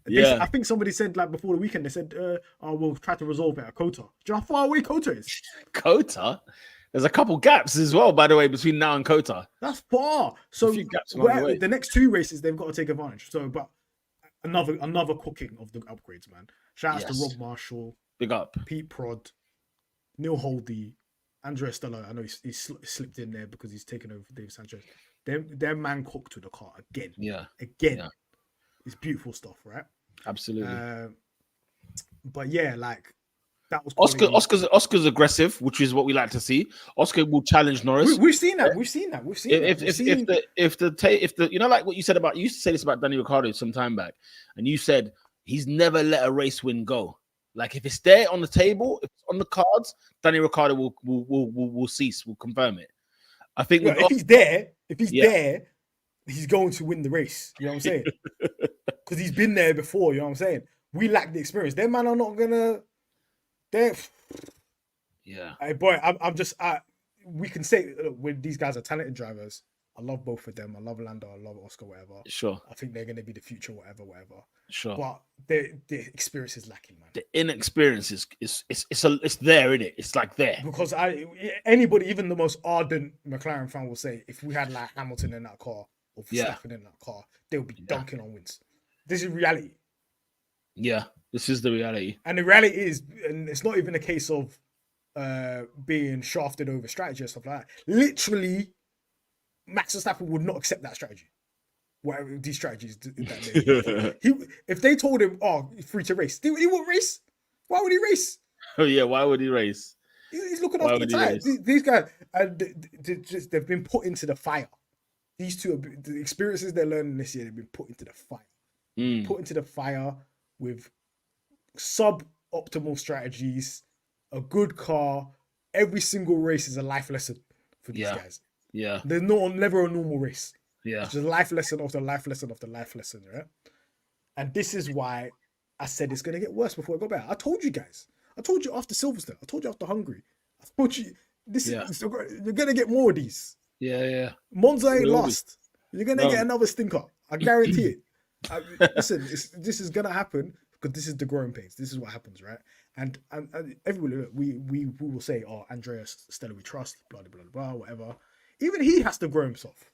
I think somebody said like before the weekend, they said, we'll try to resolve it at Kota. Do you know how far away Kota is? Kota? There's a couple gaps as well, by the way, between now and Kota. That's far. So the next 2 races, they've got to take advantage. So, but another cooking of the upgrades, man. Shout out to Rob Marshall. Big up. Pete Prod. Neil Holdy. Andrea Stella. I know he's slipped in there because he's taken over for Dave Sanchez. Their man cooked with the car again. Yeah. Again. Yeah. It's beautiful stuff, right? Absolutely. But yeah, like that was Oscar's aggressive, which is what we like to see. Oscar will challenge Norris. We've seen that. If the you know, like what you said about, you used to say this about Danny Ricciardo some time back, and you said he's never let a race win go. Like if it's there on the table, if it's on the cards, Danny Ricciardo will cease, will confirm it. I think if he's there, he's going to win the race. You know what I'm saying? Because he's been there before. You know what I'm saying? We lack the experience. Them man are not gonna. Hey boy, we can say when these guys are talented drivers. I love both of them. I love Lando. I love Oscar. Whatever. Sure. I think they're gonna be the future. Whatever. Sure. But the experience is lacking, man. The inexperience is there, isn't it? It's like there. Because anybody, even the most ardent McLaren fan, will say if we had like Hamilton in that car or Verstappen in that car, they would be dunking on wins. This is reality. Yeah, this is the reality. And the reality is, and it's not even a case of being shafted over strategy or stuff like that. Literally, Max Verstappen would not accept that strategy. Whatever these strategies that if they told him, free to race, he won't race. Why would he race? Oh yeah, why would he race? He's looking after the tires. These guys, they've been put into the fire. These two, the experiences they're learning this year, they've been put into the fire. Put into the fire with suboptimal strategies, a good car. Every single race is a life lesson for these guys. Yeah, there's never a normal race. Yeah, it's just life lesson after life lesson after life lesson, right? And this is why I said it's gonna get worse before it got better. I told you guys. I told you after Silverstone. I told you after Hungary. I told you you're gonna get more of these. Yeah. Monza ain't lost. You're gonna get another stinker. I guarantee it. Listen, this is gonna happen because this is the growing pains. This is what happens, right? And everybody, we will say, Andreas Stella, we trust, blah blah blah blah, whatever. Even he has to grow himself.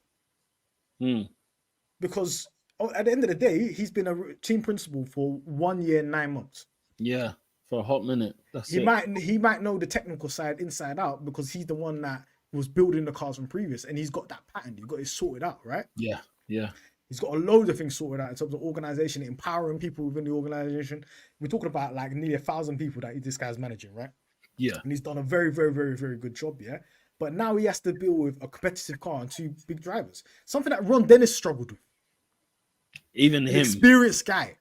Because at the end of the day, he's been a team principal for 1 year, 9 months. Yeah, for a hot minute. He might know the technical side inside out because he's the one that was building the cars from previous, and he's got that pattern. He's got it sorted out, right? Yeah. He's got a load of things sorted out in terms of organization, empowering people within the organization. We're talking about like nearly 1,000 people that this guy's managing, right? Yeah. And he's done a very, very, very, very good job, yeah? But now he has to deal with a competitive car and 2 big drivers. Something that Ron Dennis struggled with. Even him. Experienced guy.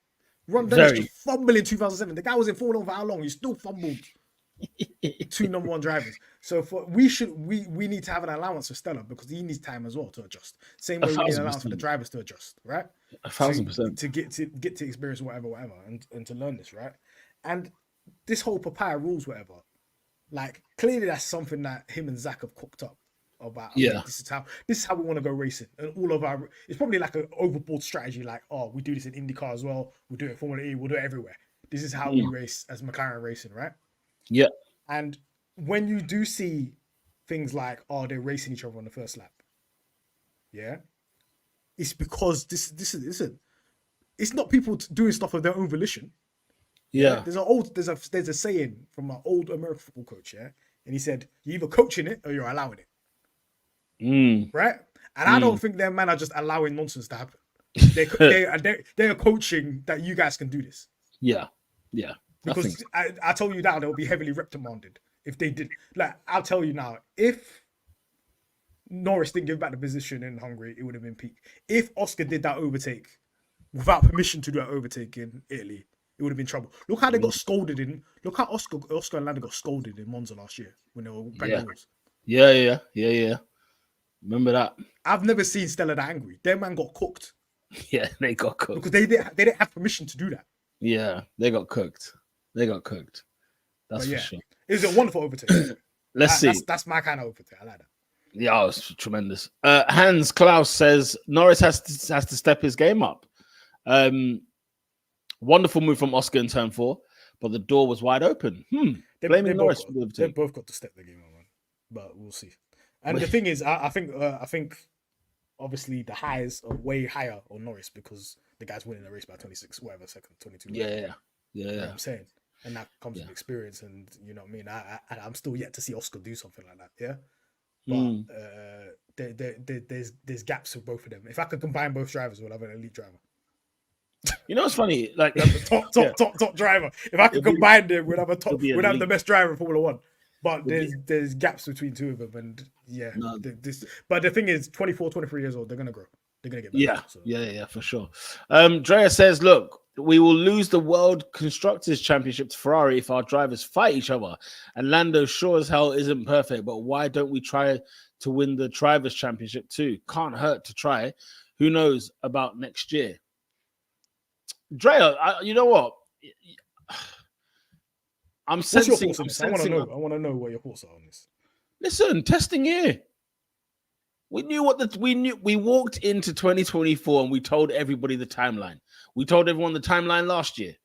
Ron Dennis just fumbled in 2007. The guy was in Formula 1 for how long? He still fumbled 2 number 1 drivers. So we need to have an allowance for Stella because he needs time as well to adjust. Same way we need an allowance for the drivers to adjust, right? 1,000%. To get to experience whatever, and to learn this, right? And this whole Papaya Rules, whatever. Like, clearly that's something that him and Zach have cooked up. about Yeah. this is how we want to go racing, and all of our it's probably like an overboard strategy. Like, oh, we do this in IndyCar as well. We'll do it in Formula E. We'll do it everywhere. This is how we race as McLaren racing, right? Yeah. And when you do see things like, oh, they're racing each other on the first lap, yeah, it's because this isn't. It's not people doing stuff of their own volition. Yeah. There's a saying from an old American football coach, yeah, and he said, "You're either coaching it or you're allowing it." Right? And I don't think their men are just allowing nonsense to happen. They are coaching that you guys can do this. Yeah. Yeah. Because I tell you now, they'll be heavily reprimanded if they did. Like, I'll tell you now, if Norris didn't give back the position in Hungary, it would have been peak. If Oscar did that overtake without permission to do that overtake in Italy, it would have been trouble. Look how they got scolded in. Look how Oscar and Lando got scolded in Monza last year when they were banging rules. Yeah. Remember that? I've never seen Stella that angry. Their man got cooked. Yeah, they got cooked because they didn't have permission to do that. Yeah, they got cooked. That's for sure. It was a wonderful overtake. Let's see. That's my kind of overtake. I like that. Yeah, it's tremendous. Hans Klaus says Norris has to step his game up. Wonderful move from Oscar in turn 4, but the door was wide open. Blaming Norris. They both got to step the game up, man. But we'll see. And the thing is, I think obviously the highs are way higher on Norris because the guy's winning the race by 26, whatever second, 22. Yeah. You know what I'm saying? And that comes with experience, and you know what I mean. I'm still yet to see Oscar do something like that. Yeah. But there's gaps with both of them. If I could combine both drivers, we'll have an elite driver. You know what's funny? Like top driver. If I could combine them, we'd have the best driver in Formula 1. But there's gaps between two of them, and but the thing is, 24, 23 years old, they're gonna grow. They're gonna get better. Yeah, for sure. Drea says, look, we will lose the World Constructors Championship to Ferrari if our drivers fight each other. And Lando sure as hell isn't perfect, but why don't we try to win the Drivers' Championship too? Can't hurt to try. Who knows about next year? Drea, you know what? I'm sensing. I want to know what your thoughts are on this. Listen, testing year. We knew we walked into 2024 and we told everybody the timeline. We told everyone the timeline last year.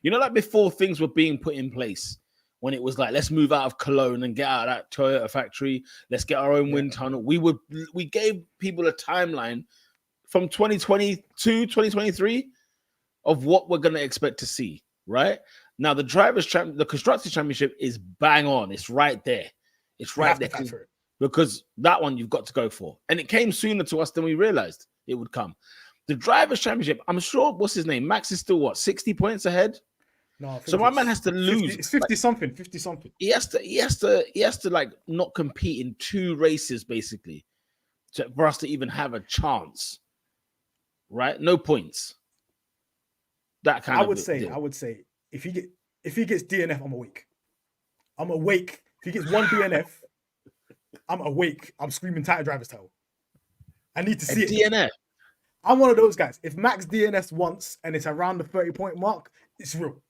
You know, like before things were being put in place, when it was like, let's move out of Cologne and get out of that Toyota factory. Let's get our own wind tunnel. We gave people a timeline from 2022, 2023 of what we're going to expect to see, right? Now, the Constructors Championship is bang on. It's right there. It's right there. Because that one you've got to go for. And it came sooner to us than we realized it would come. The Drivers' Championship, I'm sure, what's his name? Max is still, 60 points ahead? No, so my man has to lose. It's 50-something. He has to like not compete in 2 races, basically, for us to even have a chance. Right? No points. That kind I of would say if he gets DNF, I'm awake. If he gets one DNF, I'm awake. I'm screaming title driver's title. I need to see it. DNF. I'm one of those guys. If Max DNFs once and it's around the 30-point mark, it's real.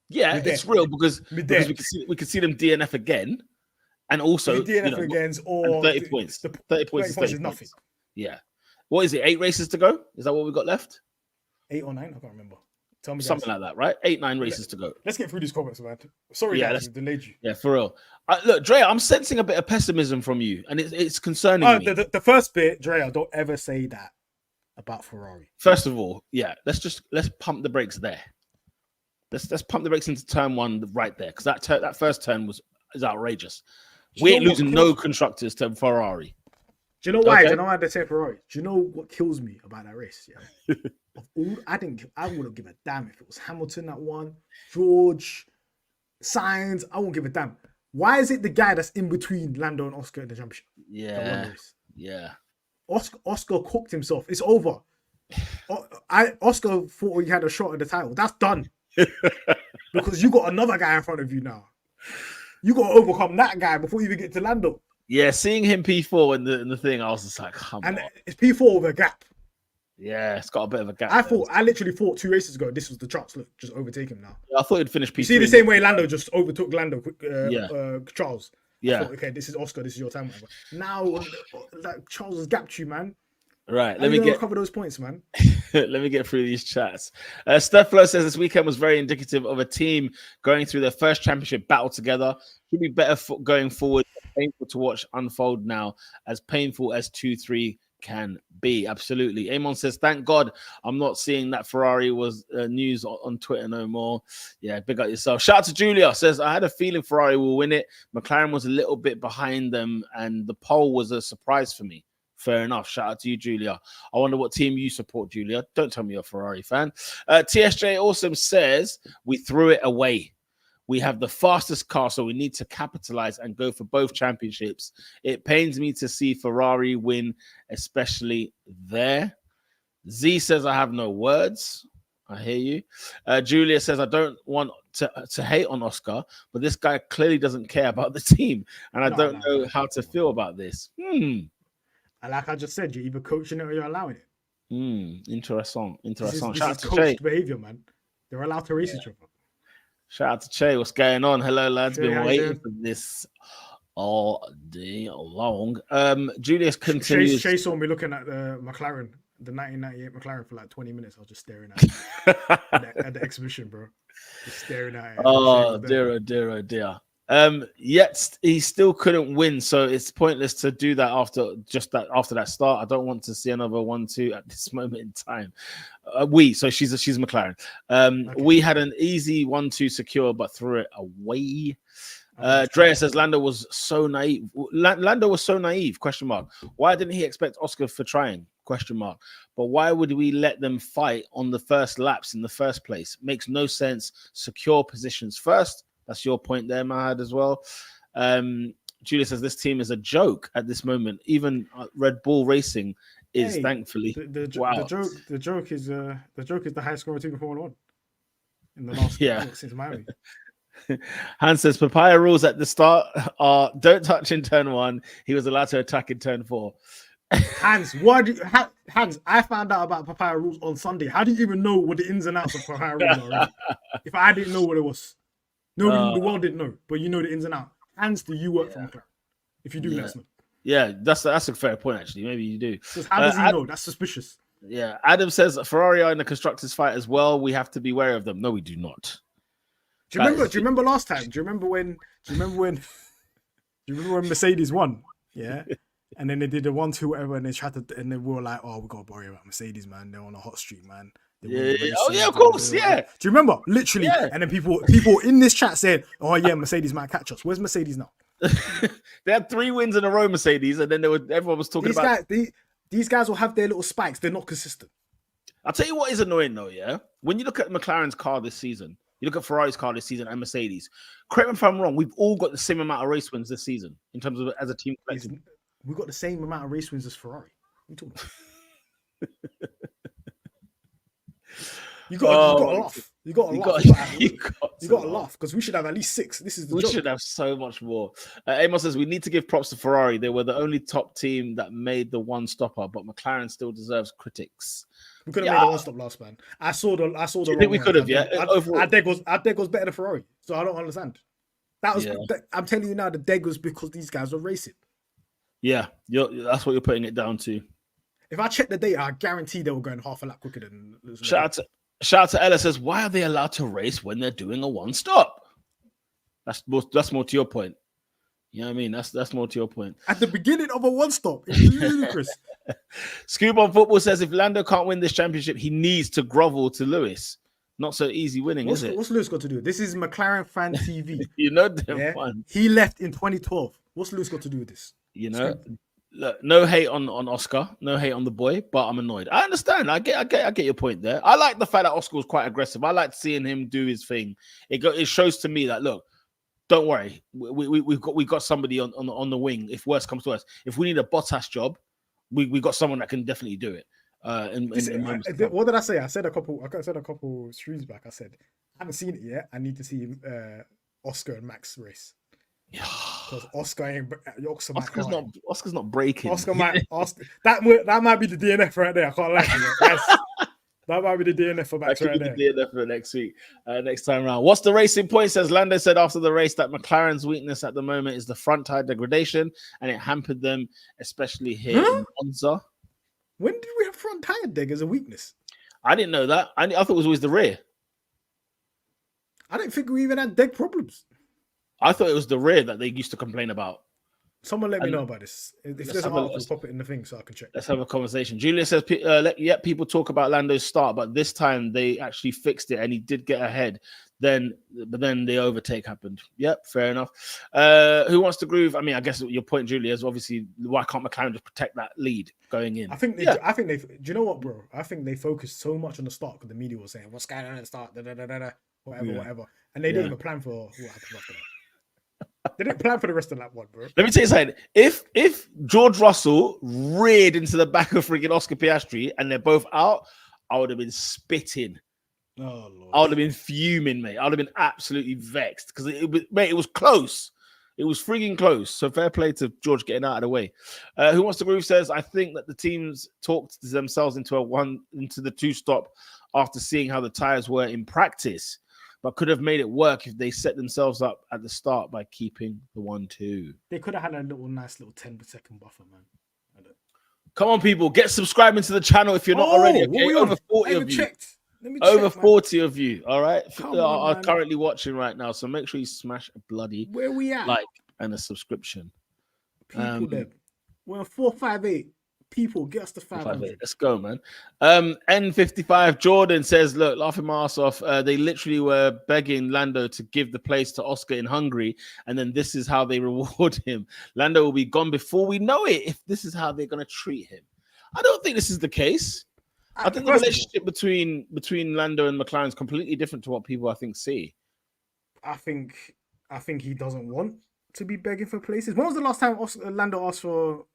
Yeah, it's real because we can see them DNF again, and also DNF again or 30 points. 30 points is nothing. Yeah. What is it? 8 races to go? Is that what we got left? 8 or 9? I can't remember. Tell me something like that, right? 8, 9 races to go. Let's get through these comments, man. Sorry, guys, delayed you. Yeah, for real. Look, Drea, I'm sensing a bit of pessimism from you, and it's concerning me. The first bit, Drea, don't ever say that about Ferrari. First of all, let's pump the brakes there. Let's pump the brakes into turn 1 right there, because that first turn is outrageous. We ain't losing no constructors to Ferrari. Do you know why? Okay. Do you know why they say Ferrari? Do you know what kills me about that race? Yeah. I wouldn't give a damn if it was Hamilton that won, George, Sainz. I won't give a damn. Why is it the guy that's in between Lando and Oscar in the championship? Yeah. Oscar cooked himself. It's over. Oscar thought he had a shot at the title. That's done. Because you got another guy in front of you now. You got to overcome that guy before you even get to Lando. Yeah, seeing him P4 in the thing, I was just like, come on. It's P4 with a gap. Yeah, it's got a bit of a gap. I literally thought 2 races ago, this was the chance. Look, just overtake him now. Yeah, I thought he'd finish P3. You see the same way Lando just overtook Charles. Yeah. I thought, okay, this is Oscar. This is your time. Whatever. Now, like Charles has gapped you, man. Right. Let me recover those points, man. Let me get through these chats. Steph Flo says this weekend was very indicative of a team going through their first championship battle together. Should be better going forward. Painful to watch unfold now, as painful as 2-3 can be. Absolutely. Amon says, thank God I'm not seeing that Ferrari was news on Twitter no more. Yeah, big up yourself. Shout out to Julia. Says, I had a feeling Ferrari will win it. McLaren was a little bit behind them, and the pole was a surprise for me. Fair enough. Shout out to you, Julia. I wonder what team you support, Julia. Don't tell me you're a Ferrari fan. TSJ Awesome says, we threw it away. We have the fastest car, so we need to capitalize and go for both championships. It pains me to see Ferrari win, especially there. Z says, I have no words. I hear you. Julia says, I don't want to hate on Oscar, but this guy clearly doesn't care about the team, and I don't know how to feel about this. Like I just said, you're either coaching it or you're allowing it. Interesting. This is coached behavior, man. They're allowed to race each other. Shout out to Che. What's going on? Hello, lads. Che, been waiting for this all day long. Julius continues. Che saw me looking at the McLaren, the 1998 McLaren, for like 20 minutes. I was just staring at it at the exhibition, bro. Just staring at it. Oh, dear. Yet he still couldn't win, so it's pointless to do that after that start. I don't want to see another 1-2 at this moment in time. So she's McLaren. Okay. We had an easy 1-2 secure, but threw it away. Drea says Lando was so naive. Lando was so naive? Question mark. Why didn't he expect Oscar for trying? Question mark. But why would we let them fight on the first laps in the first place? Makes no sense. Secure positions first. That's your point there, Mahad, as well. Julia says this team is a joke at this moment. Even Red Bull Racing is thankfully. The joke is the highest scoring team in Formula 1 in the last since Miami. Hans says Papaya rules at the start are don't touch in turn 1. He was allowed to attack in turn 4. Hans, I found out about Papaya rules on Sunday. How do you even know what the ins and outs of Papaya rules are already? If I didn't know what it was. Nobody in the world didn't know, but you know the ins and outs. Hans, do you work for McLaren? If you do, let us know. Yeah, that's a fair point, actually. Maybe you do. Because how does he know? That's suspicious. Yeah, Adam says Ferrari are in the constructors fight as well. We have to be wary of them. No, we do not. Do you remember last time? Do you remember when Mercedes won? Yeah. And then they did a 1-2 whatever, and they tried to, and then we were like, "Oh, we gotta worry about Mercedes, man. They're on a hot streak, man." Oh yeah, of course, yeah. Do you remember? Literally, and then people in this chat said, "Oh yeah, Mercedes might catch us." Where's Mercedes now? They had 3 wins in a row, Mercedes, and then everyone was talking about these guys will have their little spikes. They're not consistent. I'll tell you what is annoying though, yeah. When you look at McLaren's car this season, you look at Ferrari's car this season, and Mercedes. Correct me if I'm wrong. We've all got the same amount of race wins this season in terms of as a team. We've got the same amount of race wins as Ferrari. What are you talking about? You got to laugh. You got to laugh because we should have at least 6. This is the joke. We should have so much more. Amos says we need to give props to Ferrari. They were the only top team that made the one stopper, but McLaren still deserves critics. We could have made the one stop last, man. I saw the. Do you think we could have? Yeah. Our deg was better than Ferrari, so I don't understand. That was. I'm telling you now, the deg was because these guys were racing. Yeah, that's what you're putting it down to. If I check the data, I guarantee they were going half a lap quicker than. Shout out to Ella says, why are they allowed to race when they're doing a one stop? That's more to your point. You know what I mean? That's more to your point. At the beginning of a one stop, it's ludicrous. Scoop on Football says if Lando can't win this championship, he needs to grovel to Lewis. Not so easy winning, is it? What's Lewis got to do? This is McLaren Fan TV. You know them ones. He left in 2012. What's Lewis got to do with this? You know, look, no hate on Oscar, no hate on the boy, but I'm annoyed. I understand. I get your point there. I like the fact that Oscar was quite aggressive. I like seeing him do his thing. It shows to me that look, don't worry, we've got somebody on the wing. If worse comes to worse, if we need a Bottas job, we got someone that can definitely do it. What did I say? I said a couple streams back. I said I haven't seen it yet. I need to see Oscar and Max race. Because Oscar's not breaking. That might be the DNF right there. I can't lie to you. That might be the DNF for Max That right could there. be the DNF for next week, next time around. What's the racing point? Says Lando said after the race that McLaren's weakness at the moment is the front tire degradation, and it hampered them, especially here in Monza. When did we have front tire deg as a weakness? I didn't know that. I thought it was always the rear. I don't think we even had deg problems. I thought it was the rear that they used to complain about. Someone let me know about this. If there's an article, pop it in the thing so I can check. Let's have a conversation. Julian says, "Yep, people talk about Lando's start, but this time they actually fixed it, and he did get ahead. But then the overtake happened. Yep, fair enough. Who wants to groove? I mean, I guess your point, Julia, is obviously why can't McLaren just protect that lead going in? I think they. Do you know what, bro? I think they focused so much on the start because the media was saying what's going on at the start, whatever, and they didn't even plan for what happened after that. They didn't plan for the rest of that one, bro. Let me tell you something. If George Russell reared into the back of freaking Oscar Piastri and they're both out, I would have been spitting. Oh, Lord. I would have been fuming, mate. I would have been absolutely vexed because it was close. It was freaking close. So fair play to George getting out of the way. Who Wants to Groove says, I think that the teams talked themselves into the two-stop after seeing how the tires were in practice, but could have made it work if they set themselves up at the start by keeping the 1-2. They could have had a nice little 10-second buffer, man. Come on, people, get subscribing to the channel if you're not already. Okay? Over 40 of you. Over 40 of you, all right, are currently watching right now. So make sure you smash a bloody where we at like and a subscription. People, we're 458. People, get us to 500. Let's go, man. N55 Jordan says, look, laughing my ass off. They literally were begging Lando to give the place to Oscar in Hungary, and then this is how they reward him. Lando will be gone before we know it if this is how they're going to treat him. I don't think this is the case. I think the relationship between Lando and McLaren is completely different to what people, I think, see. I think he doesn't want to be begging for places. When was the last time Lando asked for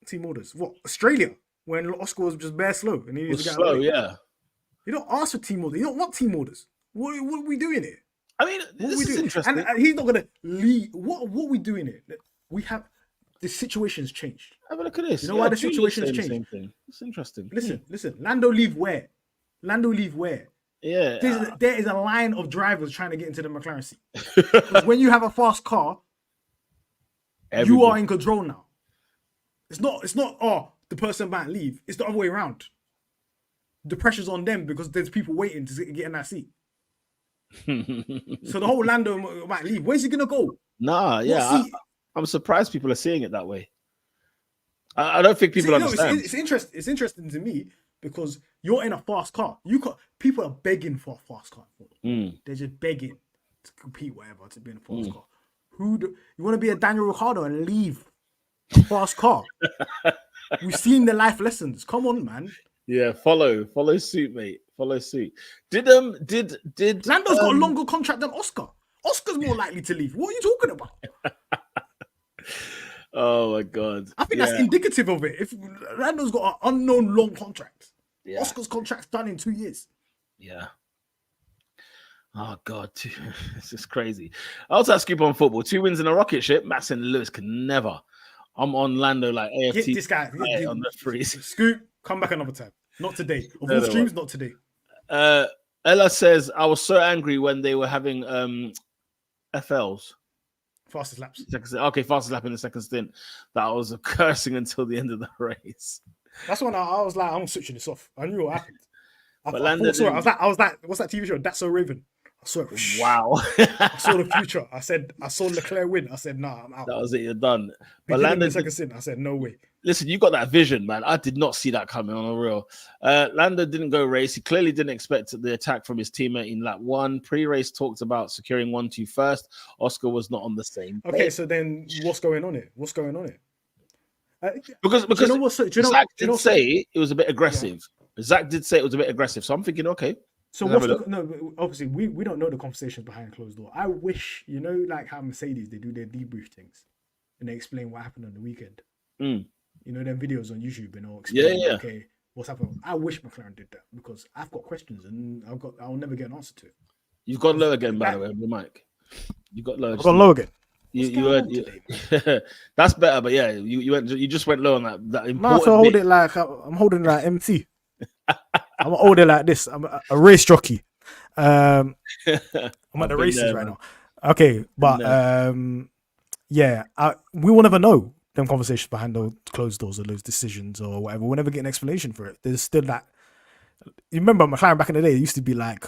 team orders? What, Australia? When Oscar was just bare slow and he was slow, yeah. You don't ask for team orders. You don't want team orders. What are we doing here? I mean, this is interesting. And he's not gonna lead. What are we doing here? We have the situation's changed. Have a look at this. You know why the situation's changed? It's interesting. Listen. Lando leave where? Yeah. There is a line of drivers trying to get into the McLaren seat. Because when you have a fast car, you are in control now. It's not, the person might leave. It's the other way around. The pressure's on them because there's people waiting to get in that seat. So the whole Lando might leave. Where's he going to go? Nah, yeah. I'm surprised people are seeing it that way. I don't think people understand. It's interesting to me because you're in a fast car. People are begging for a fast car. They're just begging to compete, whatever, to be in a fast car. You want to be a Daniel Ricciardo and leave a fast car? We've seen the life lessons. Come on, man. Yeah, follow suit, mate. Follow suit. Did Lando's got a longer contract than Oscar. Oscar's more likely to leave. What are you talking about? Oh my god! I think that's indicative of it. If Lando's got an unknown long contract, Oscar's contract's done in 2 years. Yeah. Oh god, this is crazy. I'll take Scoop on football. 2 wins in a rocket ship. Max and Lewis can never. I'm on Lando like AFT. Get this guy on the freeze. Scoop, come back another time. Not today. Of all streams, not today. Ella says I was so angry when they were having FLs. Fastest laps. Fastest lap in the second stint. That I was cursing until the end of the race. That's when I was like, I'm switching this off. I knew what happened. I was like, what's that TV show? That's So Raven. I saw it. Wow. I saw the future. I saw Leclerc win. I said, nah, I'm out. That was it. You're done. But Lando in the second stint, I said, no way. Listen, you got that vision, man. I did not see that coming on a real. Lando didn't go race. He clearly didn't expect the attack from his teammate in lap 1. Pre-race talked about securing 1-2 first. Oscar was not on the same. Okay, so then what's going on here? Because Zach did say it was a bit aggressive. Yeah. Zach did say it was a bit aggressive. So I'm thinking, okay. So obviously we don't know the conversations behind closed door. I wish, like how Mercedes, they do their debrief things and they explain what happened on the weekend. Them videos on YouTube and all explain, okay, what's happened. I wish McLaren did that because I've got questions and I'll never get an answer to it. You've got low again, by the way, the mic. You got low. I've got low again. That's better, but yeah, you just went low on that important. No, so hold it like I'm holding it like MC. I'm older like this. I'm a race jockey. I'm at I've the been races there, right man. now. Okay, but there. yeah, we will never know them conversations behind those closed doors or those decisions or whatever. We'll never get an explanation for it. There's still that. You remember McLaren back in the day? It used to be like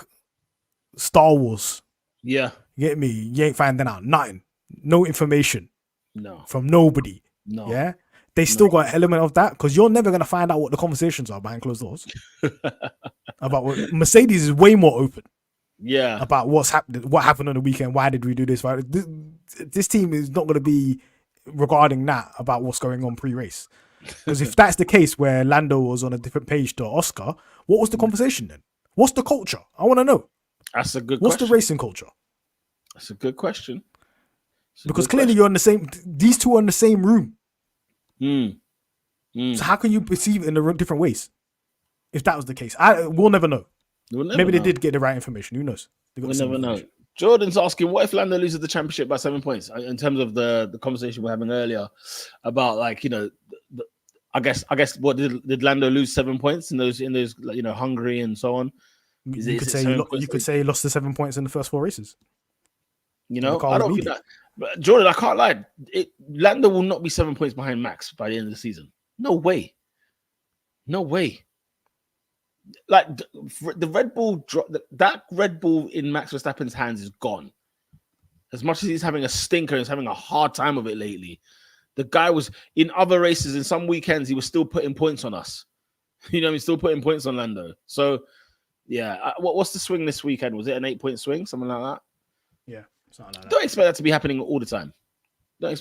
Star Wars. Yeah. You get me? You ain't finding out nothing. No information No. from nobody. No. Yeah. They still got an element of that because you're never gonna find out what the conversations are behind closed doors. About what Mercedes is way more open. Yeah. About what's happened, what happened on the weekend, why did we do this? This team is not going to be regarding that about what's going on pre-race. Because if that's the case, where Lando was on a different page to Oscar, what was the conversation then? What's the culture? I want to know. That's a good What's question. the racing culture? That's a good question. Because clearly you're in the same. These two are in the same room. So how can you perceive it in the different ways? If that was the case, we'll never know. Maybe they did get the right information. Who knows? We'll never know. Jordan's asking, what if Lando loses the championship by 7 points? In terms of the conversation we're having earlier about, like, you know, I guess what did Lando lose 7 points in those you know, Hungary and so on? You could say he lost the 7 points in the first 4 races. You know, I don't think that. But Jordan, I can't lie. Lando will not be 7 points behind Max by the end of the season. No way. No way. Like the Red Bull, that Red Bull in Max Verstappen's hands is gone. As much as he's having a stinker and he's having a hard time of it lately, the guy was in other races. In some weekends, he was still putting points on us. You know, he's still putting points on Lando. So, yeah. What's the swing this weekend? Was it an 8-point swing, something like that? Yeah, something like that. Don't expect that to be happening all the time. Jay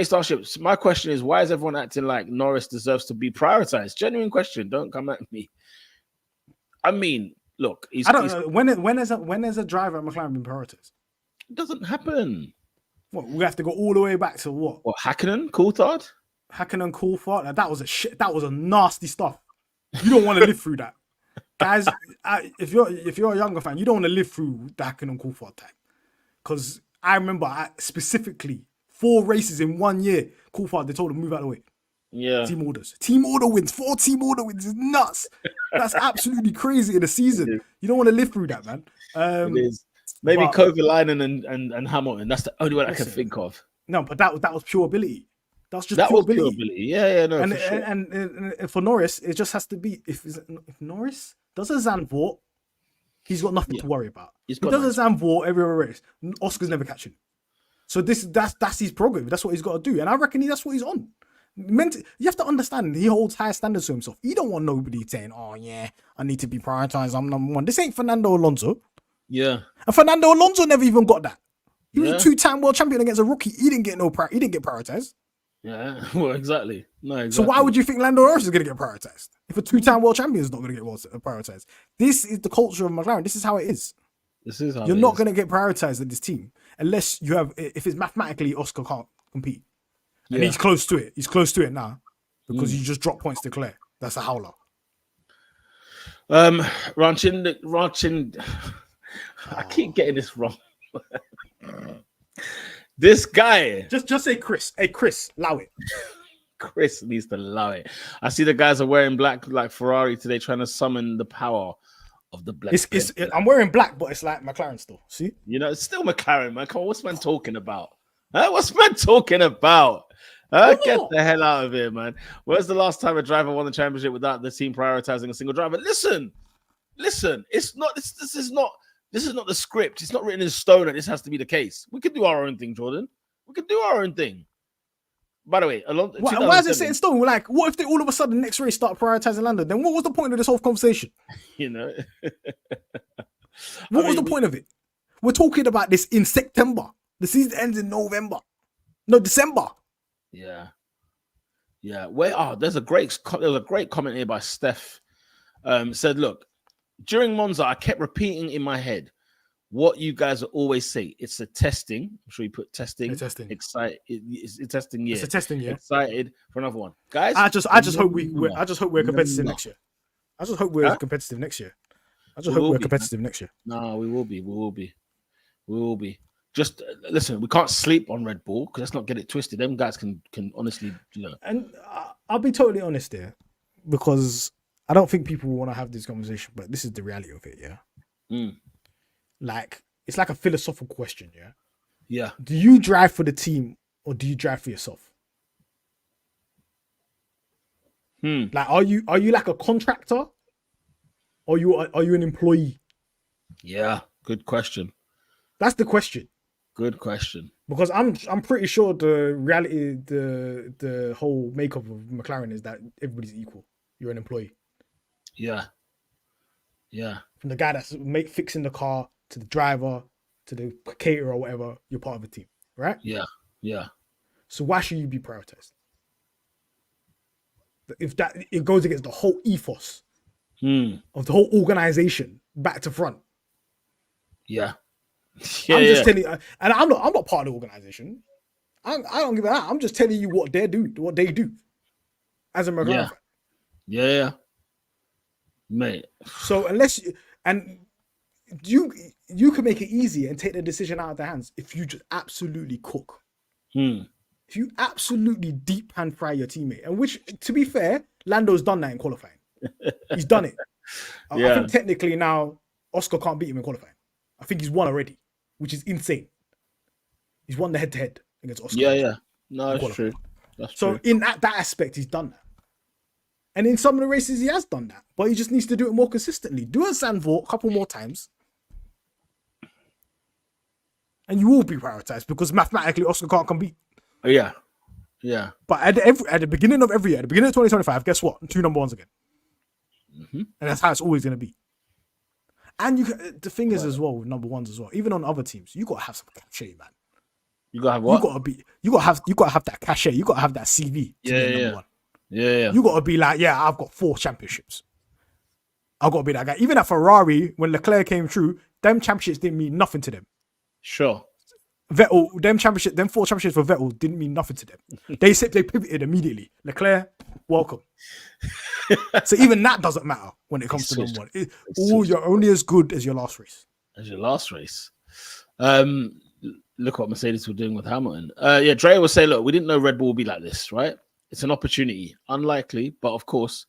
Starships, my question is, why is everyone acting like Norris deserves to be prioritized? Genuine question. Don't come at me. I mean, look, I don't know. When has a driver at McLaren been prioritized? It doesn't happen. What, we have to go all the way back to what? What, Hakkinen, Coulthard? Hakkinen, Coulthard. That was a shit. That was a nasty stuff. You don't want to live through that, guys. If you're a younger fan, you don't want to live through the Hakkinen, Coulthard time, because I remember specifically 4 races in 1 year. Coulthard, they told him move out of the way. Yeah. Team orders. Team order wins. 4 team order wins is nuts. That's absolutely crazy in a season. You don't want to live through that, man. It is. Maybe Kovalainen and Hamilton. That's the only one I can think of. No, but that was pure ability. That's just pure ability. Yeah, no. And for Norris, it just has to be if Norris does a Zandvoort, he's got nothing to worry about. He does a Zandvoort every race. Oscar's never catching. So that's his program. That's what he's got to do, and I reckon that's what he's on. You have to understand, he holds high standards to himself. He don't want nobody saying, "Oh yeah, I need to be prioritized. I'm number one." This ain't Fernando Alonso. Yeah, and Fernando Alonso never even got that. He was a 2-time world champion against a rookie. He didn't get He didn't get prioritized. Yeah, well, exactly. No, exactly. So why would you think Lando Norris is going to get prioritized if a 2-time world champion is not going to get prioritized? This is the culture of McLaren. This is how it is. You're not going to get prioritized at this team unless you have. If it's mathematically Oscar can't compete, and he's close to it. He's close to it now because you just drop points to Claire. That's a howler. Ranchin. I keep getting this wrong. This guy. Just say Chris. Hey, Chris, allow it. Chris needs to allow it. I see the guys are wearing black like Ferrari today, trying to summon the power of the black. I'm wearing black, but it's like McLaren still. See? You know, it's still McLaren, man. Come on, what's man talking about? What's man talking about? Get the hell out of here, man. Where's the last time a driver won the championship without the team prioritizing a single driver? Listen. It's not. This is not the script. It's not written in stone that this has to be the case. We can do our own thing, Jordan. We can do our own thing. By the way, why is it set in stone? We're like, what if they all of a sudden next race start prioritizing Lando? Then what was the point of this whole conversation? You know, what was the point of it? We're talking about this in September. The season ends in December. Yeah. There's a great comment here by Steph. Said, look, during Monza, I kept repeating in my head what you guys always say. It's a testing. I'm sure you put testing. Excited. It's testing. Yeah. It's a testing. Yeah. Excited for another one, guys. I just hope we're competitive next year. I just hope we're competitive next year. No, we will be. Just listen. We can't sleep on Red Bull because let's not get it twisted. Them guys can honestly, you know. And I'll be totally honest there, because I don't think people want to have this conversation, but this is the reality of it. Yeah. Like, it's like a philosophical question. Yeah. Yeah. Do you drive for the team or do you drive for yourself? Like, are you like a contractor or are you an employee? Yeah. Good question. That's the question. Good question. Because I'm pretty sure the reality, the whole makeup of McLaren is that everybody's equal. You're an employee. Yeah. Yeah. From the guy that's fixing the car to the driver to the caterer or whatever, you're part of a team, right? Yeah. Yeah. So why should you be prioritized? If that it goes against the whole ethos of the whole organization, back to front. Yeah. I'm just telling you, and I'm not part of the organization. I don't give a damn. I'm just telling you what they do as a McLaren fan. Yeah. Mate. So unless you can make it easy and take the decision out of their hands if you just absolutely cook. If you absolutely deep hand fry your teammate, and which, to be fair, Lando's done that in qualifying. He's done it. I think technically now Oscar can't beat him in qualifying. I think he's won already, which is insane. He's won the head-to-head against Oscar. Yeah. No, that's true. That's so true. in that aspect, he's done that. And in some of the races, he has done that. But he just needs to do it more consistently. Do a Zandvoort a couple more times. And you will be prioritized because mathematically, Oscar can't compete. Yeah. But at the beginning of every year, at the beginning of 2025, guess what? 2 number ones again. And that's how it's always going to be. And the thing is as well with number ones as well, even on other teams, you got to have some cachet, man. You got to have what? You got to have that cachet. You got to have that CV to be number one. Yeah. You got to be like, I've got 4 championships. I've got to be that guy. Even at Ferrari, when Leclerc came through, them championships didn't mean nothing to them. Sure. Vettel, them 4 championships for Vettel didn't mean nothing to them. They pivoted immediately. Leclerc, welcome. So even that doesn't matter when it comes to number one. You're only as good as your last race. Look what Mercedes were doing with Hamilton. Dre will say, look, we didn't know Red Bull would be like this, right? It's an opportunity. Unlikely, but of course,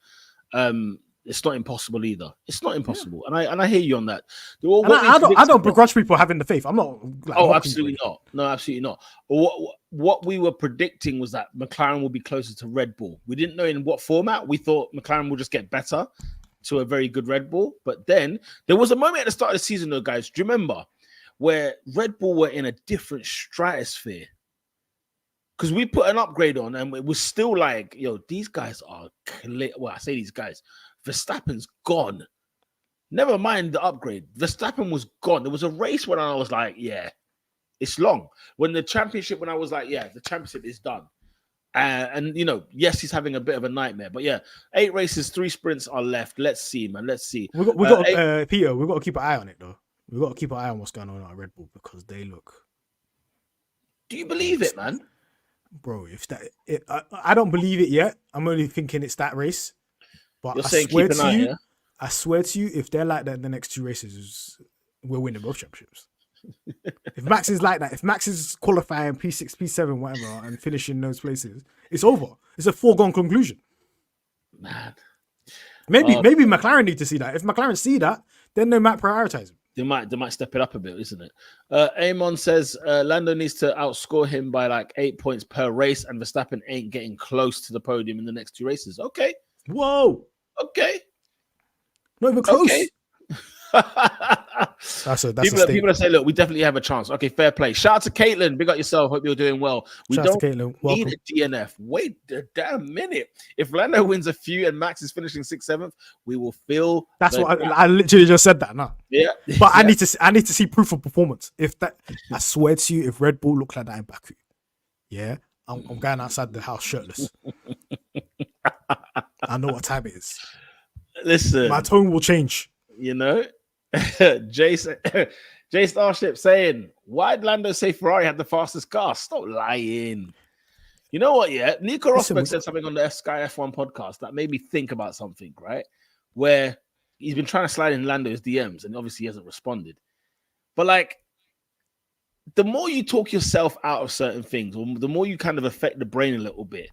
it's not impossible either. It's not impossible. Yeah. And I hear you on that. I don't begrudge people having the faith. I'm not absolutely not. No, absolutely not. What we were predicting was that McLaren will be closer to Red Bull. We didn't know in what format. We thought McLaren will just get better to a very good Red Bull. But then there was a moment at the start of the season, though, guys. Do you remember where Red Bull were in a different stratosphere? Because we put an upgrade on and it was still like, these guys are clear. Well, I say these guys. Verstappen's gone. Never mind the upgrade. Verstappen was gone. There was a race when I was like, it's long. When the I was like, the championship is done. And yes, he's having a bit of a nightmare. But 8 races, 3 sprints are left. Let's see, man. Let's see. We got Peter, we've got to keep an eye on it, though. We've got to keep an eye on what's going on at Red Bull because they look. Do you believe it, man? Bro, I don't believe it yet. I'm only thinking it's that race. But You're saying keep an eye, yeah? I swear to you, if they're like that in the next 2 races, we're winning both championships. If Max is like that, if Max is qualifying P6, P7, whatever, and finishing those places, it's over. It's a foregone conclusion. Man. Maybe McLaren need to see that. If McLaren see that, then they might prioritize him. They might step it up a bit, isn't it? Amon says Lando needs to outscore him by like 8 points per race, and Verstappen ain't getting close to the podium in the next 2 races. Okay. Whoa. Okay. Not even close. Okay. People are saying, look, we definitely have a chance. Okay, fair play. Shout out to Caitlin. Big up yourself. Hope you're doing well. We don't need a DNF. Wait a damn minute. If Lando wins a few and Max is finishing 6th, 7th, we will feel. That's what I literally just said that now. Yeah. But I need to see proof of performance. I swear to you, if Red Bull look like that in Baku, I'm going outside the house shirtless. I know what time it is. Listen, my tone will change. Jay Starship saying, why'd Lando say Ferrari had the fastest car? Stop lying. You know what? Yeah, Nico Rosberg said something on the Sky F1 podcast that made me think about something, right? Where he's been trying to slide in Lando's DMs and obviously he hasn't responded. But like, the more you talk yourself out of certain things, or the more you kind of affect the brain a little bit,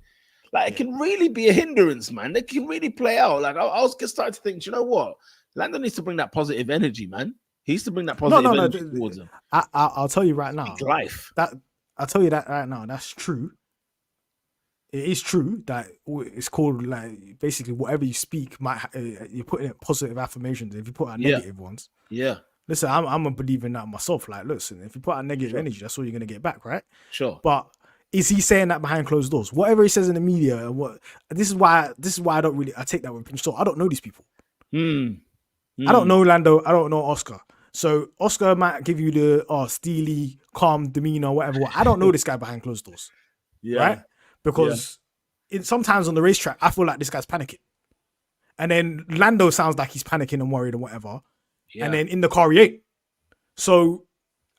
Like, it can really be a hindrance, man. It can really play out. Like, I was just starting to think, do you know what? Lando needs to bring that positive energy, man. He needs to bring that positive energy towards him. I'll tell you right now. Life. I'll tell you that right now. That's true. It is true that it's called, like, basically whatever you speak you're putting in positive affirmations. If you put out negative ones, listen, I'm a believer in that myself. Like, listen, if you put out negative energy, that's all you're gonna get back, right? Sure. But is he saying that behind closed doors? Whatever he says in the media, this is why I take that with a pinch of salt. I don't know these people. I don't know Lando. I don't know Oscar. So Oscar might give you the steely, calm demeanor, whatever. I don't know this guy behind closed doors. Yeah. Right? Because sometimes on the racetrack, I feel like this guy's panicking. And then Lando sounds like he's panicking and worried and whatever. Yeah. And then in the car, he ain't. So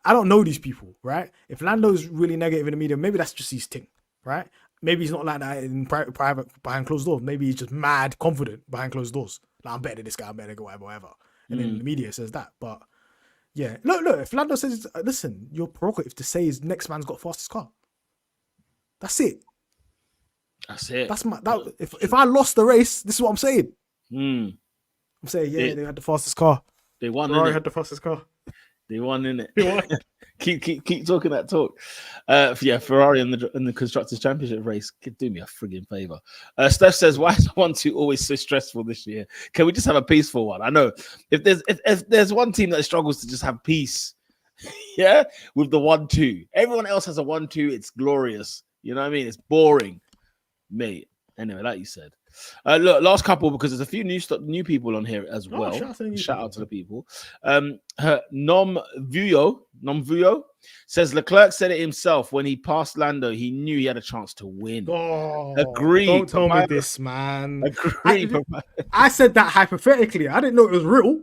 I don't know these people, right? If Lando's really negative in the media, maybe that's just his thing, right? Maybe he's not like that in private behind closed doors. Maybe he's just mad confident behind closed doors. Like, I'm better than this guy, I'm better than whatever. And then the media says that. But yeah, look, if Lando says, listen, your prerogative to say his next man's got fastest car. That's it. That's it. If I lost the race, this is what I'm saying. I'm saying, they had the fastest car. They won. Ferrari had the fastest car. They won, innit? They won. keep talking that talk. Ferrari in the Constructors' Championship race. Could do me a frigging favor. Steph says, "Why is 1-2 always so stressful this year? Can we just have a peaceful one?" I know if there's one team that struggles to just have peace, with the 1-2. Everyone else has a 1-2. It's glorious. You know what I mean? It's boring, mate. Anyway, like you said. Look, last couple, because there's a few new people on here as well. Shout out to the people. Nom Vuyo says Leclerc said it himself when he passed Lando. He knew he had a chance to win. Agree. Don't tell me this, man. Agree. I said that hypothetically. I didn't know it was real.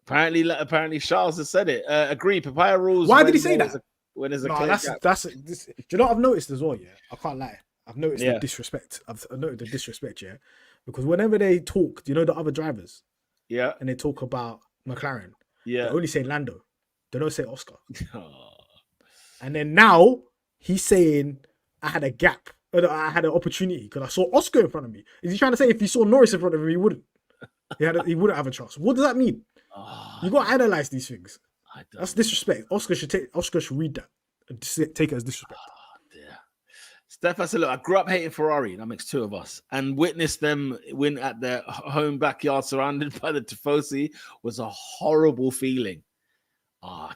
Apparently, Charles has said it. Agree. Papaya Rules. Why did he say that? When there's a this. Do you know what I've noticed as well? Yeah, I can't lie. I've noticed the disrespect. I've noticed the disrespect, because whenever they talk, do you know the other drivers? Yeah. And they talk about McLaren. Yeah. They only say Lando. They don't say Oscar. And then now he's saying I had a gap. I had an opportunity because I saw Oscar in front of me. Is he trying to say if he saw Norris in front of him, he wouldn't? He wouldn't have a chance. What does that mean? You got to analyze these things. That's disrespect. Oscar should read that and take it as disrespect. Steph, I said, look, I grew up hating Ferrari. That makes two of us. And witnessed them win at their home backyard surrounded by the Tifosi was a horrible feeling. I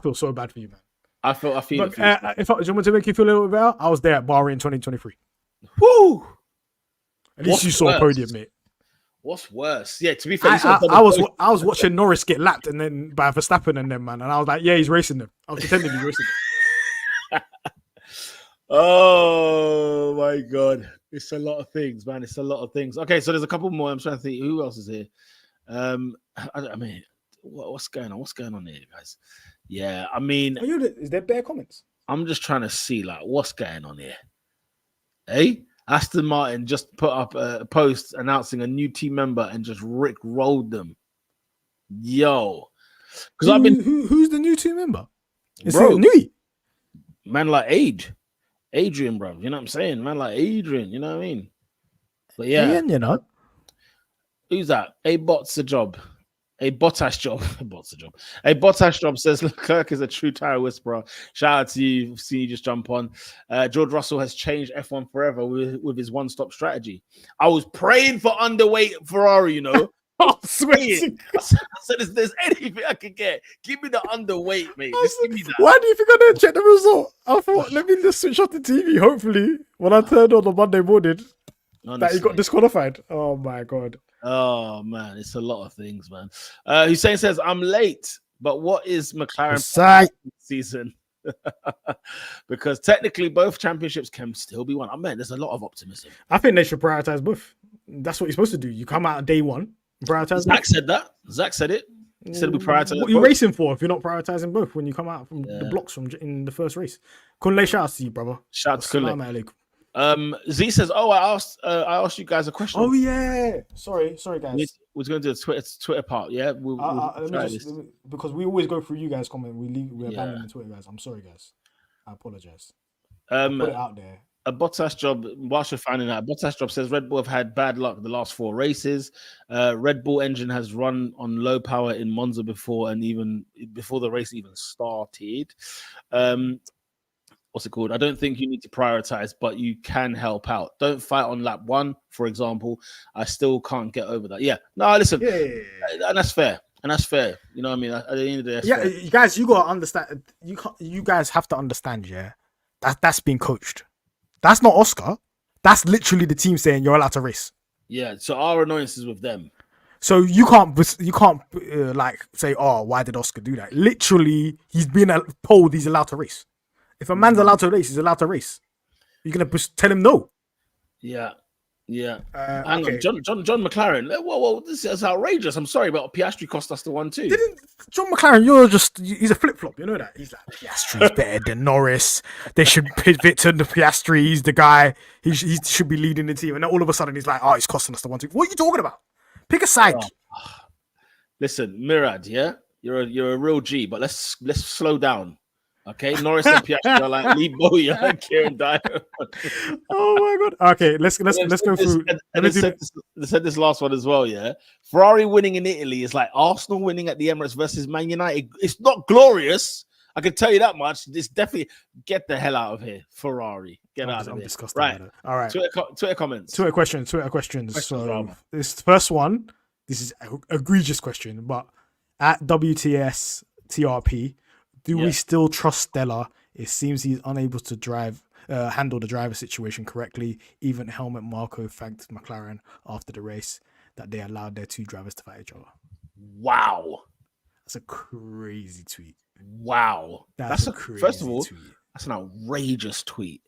feel so bad for you, man. I feel do you want to make you feel a little bit better? I was there at Bahrain 2023. Woo! At least you saw a podium, mate. What's worse? Yeah, to be fair, I was watching Norris get lapped and then by Verstappen and them, man. And I was like, yeah, he's racing them. I was pretending he's racing them. Oh my god, it's a lot of things, man. It's a lot of things. Okay, so there's a couple more. I'm trying to think who else is here. I mean, what's going on? What's going on here, guys? Yeah, I mean, is there bare comments? I'm just trying to see like what's going on here. Hey, Aston Martin just put up a post announcing a new team member and just Rick rolled them. Yo, because who's the new team member? Is it new? Man, like Adrian, bro. You know what I'm saying? Man, like Adrian, you know what I mean? But yeah. Ian, you know. Who's that? A Bottas job. A Bottas job says Leclerc is a true tire whisperer. Shout out to you. See you just jump on. George Russell has changed F1 forever with his one-stop strategy. I was praying for underweight Ferrari, you know. I said, if there's anything I can get, give me the underweight, mate. Just give me that. Why do you think I didn't check the result? I thought, let me just switch off the TV. Hopefully, when I turned on Monday morning, that he got disqualified. Oh my god. Oh man, it's a lot of things, man. Hussein says I'm late, but what is McLaren season? Because technically, both championships can still be won. I mean, there's a lot of optimism. I think they should prioritize both. That's what you're supposed to do. You come out on day one. Zach said that. Zach said it. He said we prioritize. What are you racing for if you're not prioritizing both when you come out from the blocks in the first race? Kunle, shout out to you, brother. Shout out to Kunle. Z says, "Oh, I asked you guys a question." Oh yeah, sorry, guys. We're going to do the Twitter part. Yeah, because we always go through you guys' comment. We abandon the Twitter, guys. I'm sorry, guys. I apologize. I put it out there. A Bottas job, whilst you're finding out, a Bottas job says Red Bull have had bad luck the last 4 races. Red Bull engine has run on low power in Monza before, and even before the race even started. What's it called? I don't think you need to prioritize, but you can help out. Don't fight on lap 1, for example. I still can't get over that. Yeah. No, listen. Yeah. And that's fair. And that's fair. You know what I mean? At the end of the day, Yeah, fair. you guys, you gotta understand. You guys have to understand. Yeah, that's being coached. That's not Oscar. That's literally the team saying you're allowed to race. Yeah. So our annoyance is with them. So you can't like say, oh, why did Oscar do that? Literally, he's been told he's allowed to race. If a man's allowed to race, he's allowed to race. You're gonna tell him no. Yeah. Yeah. Hang on. John McLaren. Whoa, this is outrageous. I'm sorry, but Piastri cost us the 1-2. Didn't John McLaren, he's a flip-flop, you know that? He's like, Piastri's better than Norris. They should pivot to the Piastri. He's the guy. He should be leading the team. And then all of a sudden he's like, oh, he's costing us the 1-2. What are you talking about? Pick a side. Listen, Mirad, yeah? You're a real G, but let's slow down. Okay, Norris and Piastri are like Lee Bowyer and Kieran Dyer. Oh my god! Okay, let's go through. And they said this last one as well. Yeah, Ferrari winning in Italy is like Arsenal winning at the Emirates versus Man United. It's not glorious. I can tell you that much. It's definitely get the hell out of here, Ferrari. Get out of here. Disgusted. Right. All right. Twitter comments. Twitter questions. So this first one, this is an egregious question, but at WTS TRP. Do we still trust Stella? It seems he's unable to handle the driver situation correctly. Even Helmut Marko thanked McLaren after the race that they allowed their 2 drivers to fight each other. Wow. That's a crazy tweet. Wow. That's a crazy first of all, tweet. That's an outrageous tweet.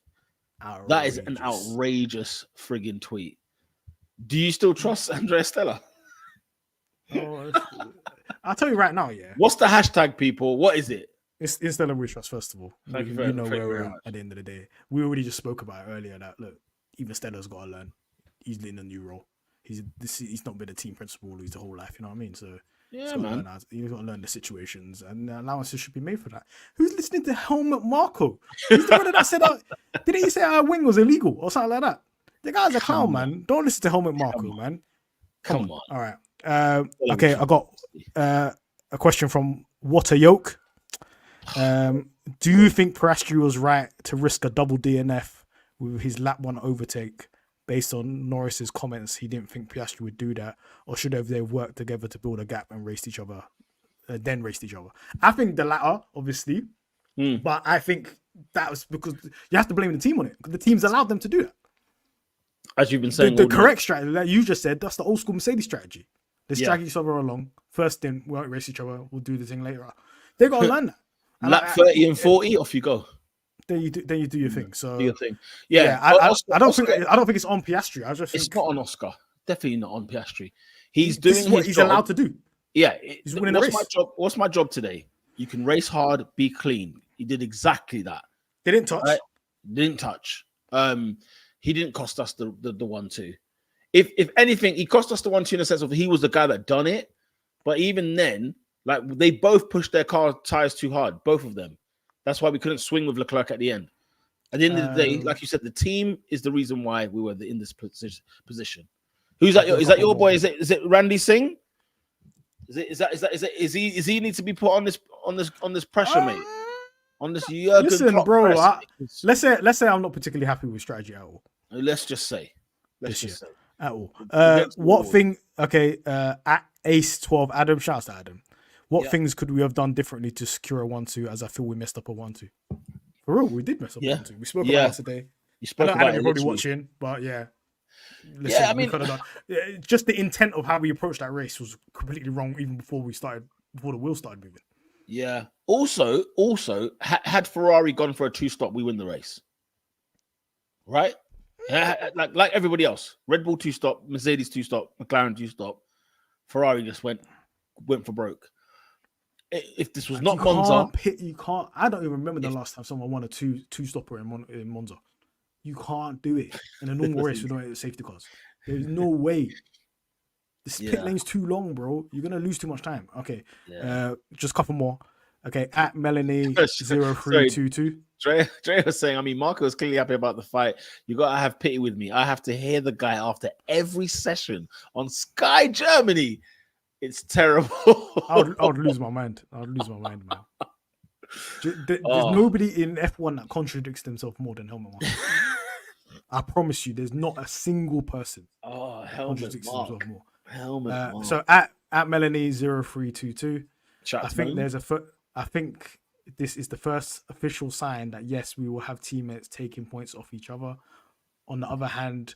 That is an outrageous friggin' tweet. Do you still trust Andrea Stella? Oh, I'll tell you right now, yeah. What's the hashtag, people? What is it? It's Stella we trust, first of all. Thank you know where we're at the end of the day. We already just spoke about it earlier that, look, even Stella's got to learn. He's in a new role. He's not been a team principal his whole life, you know what I mean? So yeah, man. He's got to learn the situations, and allowances should be made for that. Who's listening to Helmut Marko? He's the one that said, didn't he say our wing was illegal or something like that? The guy's a clown, man. Don't listen to Helmut Marko, man. Come on. All right. Okay, I got a question from What a Yoke. Do you think Piastri was right to risk a double DNF with his lap 1 overtake based on Norris's comments? He didn't think Piastri would do that, or should have they worked together to build a gap and raced each other? I think the latter, obviously, but I think that was because you have to blame the team on it because the team's allowed them to do that. As you've been saying, the correct strategy that you just said, that's the old school Mercedes strategy. They drag each other along. First, then we won't race each other. We'll do the thing later. They got to learn that. Lap 30 and 40, off you go. Then you do your thing. So do your thing. I don't think it's on Piastri. I just think it's not on Oscar. Definitely not on Piastri. He's doing what he's allowed to do. Yeah, he's winning the race. What's my job today? You can race hard, be clean. He did exactly that. They didn't touch. Didn't touch. He didn't cost us the 1-2. If anything, he cost us the 1-2 in the sense of he was the guy that done it. But even then, like they both pushed their car tires too hard, both of them. That's why we couldn't swing with Leclerc at the end. At the end of the day, like you said, the team is the reason why we were in this position. Who's that? Is that your boy? Is it Randy Singh? Is he need to be put on this pressure, mate? On this Jurgen listen, Klopp bro. press? Let's say I'm not particularly happy with strategy at all. Let's just say. At all. What thing? Okay. At Ace 12, Adam. Shouts to Adam. What things could we have done differently to secure a 1-2? As I feel we messed up a 1-2. For real, we did mess up a 1-2. We spoke about it today. You spoke about it. You're probably watching, but yeah. Listen, I mean, we could have done. Just the intent of how we approached that race was completely wrong, even before the wheels started moving. Yeah. Also, had Ferrari gone for a 2-stop, we win the race. Right? Like everybody else. Red Bull 2-stop, Mercedes 2-stop, McLaren 2-stop. Ferrari just went for broke. If this was not Monza, you can't. I don't even remember the last time someone won a two-stopper in Monza. You can't do it in a normal race with safety cars. There's no way. This pit lane's too long, bro. You're gonna lose too much time. Okay, just a couple more. Okay, at Melanie 0322. Dre was saying, I mean, Marco was clearly happy about the fight. You got to have pity with me. I have to hear the guy after every session on Sky Germany. It's terrible. I would lose my mind. I would lose my mind, man. There's nobody in F1 that contradicts themselves more than Helmut Marko. I promise you, there's not a single person. Helmut Marko. Helmut. So at Melanie0322, I think this is the first official sign that yes, we will have teammates taking points off each other. On the other hand,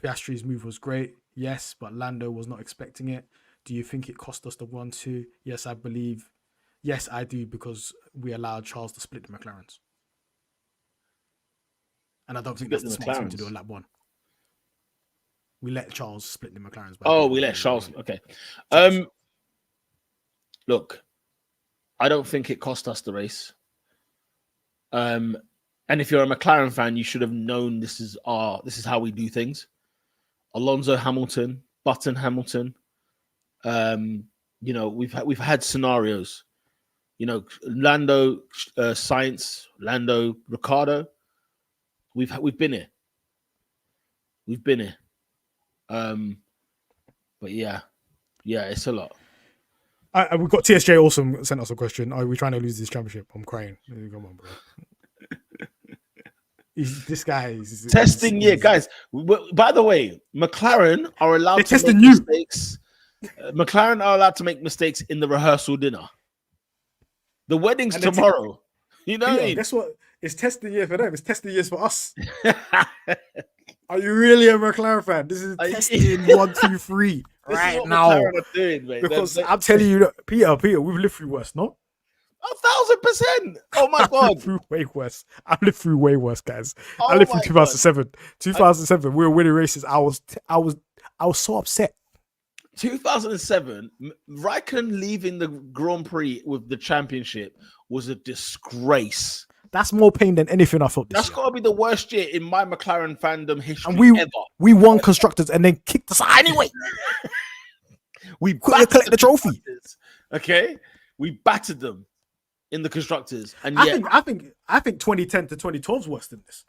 Piastri's move was great, yes, but Lando was not expecting it. Do you think it cost us the 1-2? Yes, I believe. Yes, I do, because we allowed Charles to split the McLarens. And I don't think that's the smart thing to do on lap 1. We let Charles split the McLarens. We let Charles. Okay. Look, I don't think it cost us the race. And if you're a McLaren fan, you should have known this is how we do things. Alonso Hamilton, Button Hamilton. We've had scenarios. Lando Sainz, Lando Ricciardo. We've been here. We've been here. But yeah, it's a lot. We've got TSJ Awesome sent us a question. Are we trying to lose this championship? I'm crying. Come on, bro. This guy is testing. Guys. By the way, McLaren are allowed to make mistakes. McLaren are allowed to make mistakes in the rehearsal dinner. The wedding's tomorrow. You know what I mean? Guess what? It's testing year for them. It's testing years for us. Are you really a McLaren fan? This is testing 1, 2, 3 right now. McLaren are doing, mate. Because I'm telling you, Peter, we've lived through worse, no? 1,000%. Oh my God. I lived through way worse, guys. I lived through 2007. 2007, we were winning races. I was so upset. 2007, Raikkonen leaving the Grand Prix with the championship was a disgrace. That's more pain than anything I thought. That's got to be the worst year in my McLaren fandom history ever. We won constructors and then kicked us out anyway. We couldn't collect the trophy. Okay, we battered them in the constructors, and I think 2010 to 2012 is worse than this.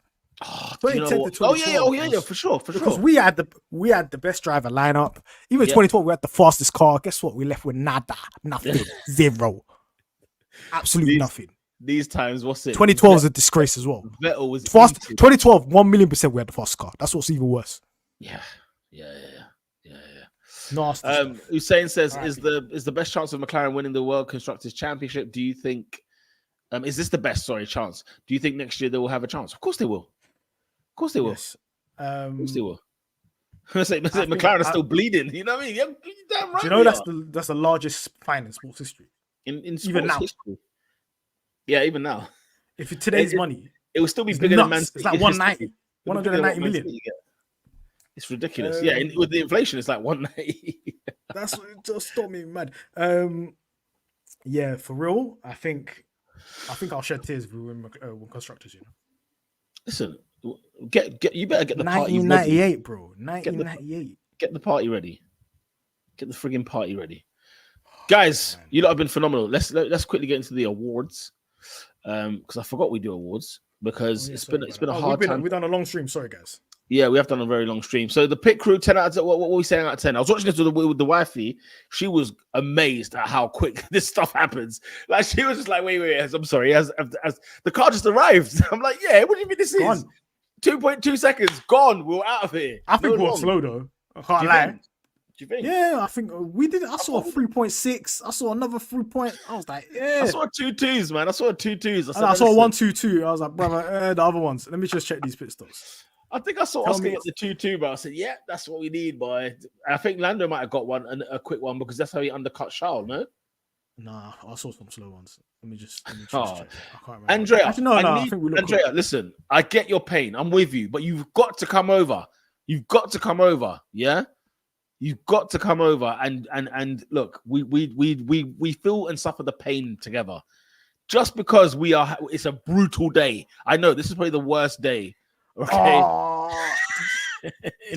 2010 to 2012. For sure. Because we had the best driver lineup. Even 2012, we had the fastest car. Guess what? We left with nothing, zero, absolutely nothing. These times, what's it? 2012 is a disgrace as well. Vettel was fast. 2012, 1,000,000% we had the fastest car. That's what's even worse. Yeah. Nasty. Hussein says, "Is the best chance of McLaren winning the World Constructors Championship? Do you think? Is this the best chance? Do you think next year they will have a chance? Of course they will. Of course they will. Yes. Of course they will. McLaren are still bleeding. You know what I mean? You're damn right. Do you know that's the largest fine in sports history? In sports even now. history. Yeah, even now. If it's today's money, it will still be bigger than Man City. It's like 190 million. It's ridiculous. With the inflation, it's like 190. That's what just stopped me mad. For real, I think I'll shed tears if we win constructors. Listen, you better get the 1998, party ready. bro. 1998. Get the party ready. Get the frigging party ready, guys. You lot have been phenomenal. Let's quickly get into the awards. Because I forgot we do awards because it's been a hard time. We've done a long stream. Sorry, guys. Yeah, we have done a very long stream. So the pit crew, 10 out of 10. What were we saying out of 10? I was watching this with the wifey. She was amazed at how quick this stuff happens. Like, she was just like, wait, I'm sorry. As the car just arrived. I'm like, yeah, what do you mean this is? 2.2 seconds, gone. We're out of here. I think we're slow, though. I can't lie. Do you think? Yeah, I think we did. I saw a 3.6. I saw another 3 point. I was like, yeah. I saw 2.2s, man. I saw 2.2s. I saw 1.22. I was like, brother, the other ones. Let me just check these pit stops. I think I saw Oscar get the 2.2, but I said, yeah, that's what we need, boy. I think Lando might have got one, a quick one, because that's how he undercut Charles, no? Nah, I saw some slow ones. Let me just check. I can't remember. Andrea, actually, I think we look Andrea, good. Listen, I get your pain. I'm with you, but you've got to come over. You've got to come over, yeah? You've got to come over and look, we feel and suffer the pain together. Just because it's a brutal day. I know this is probably the worst day. Okay.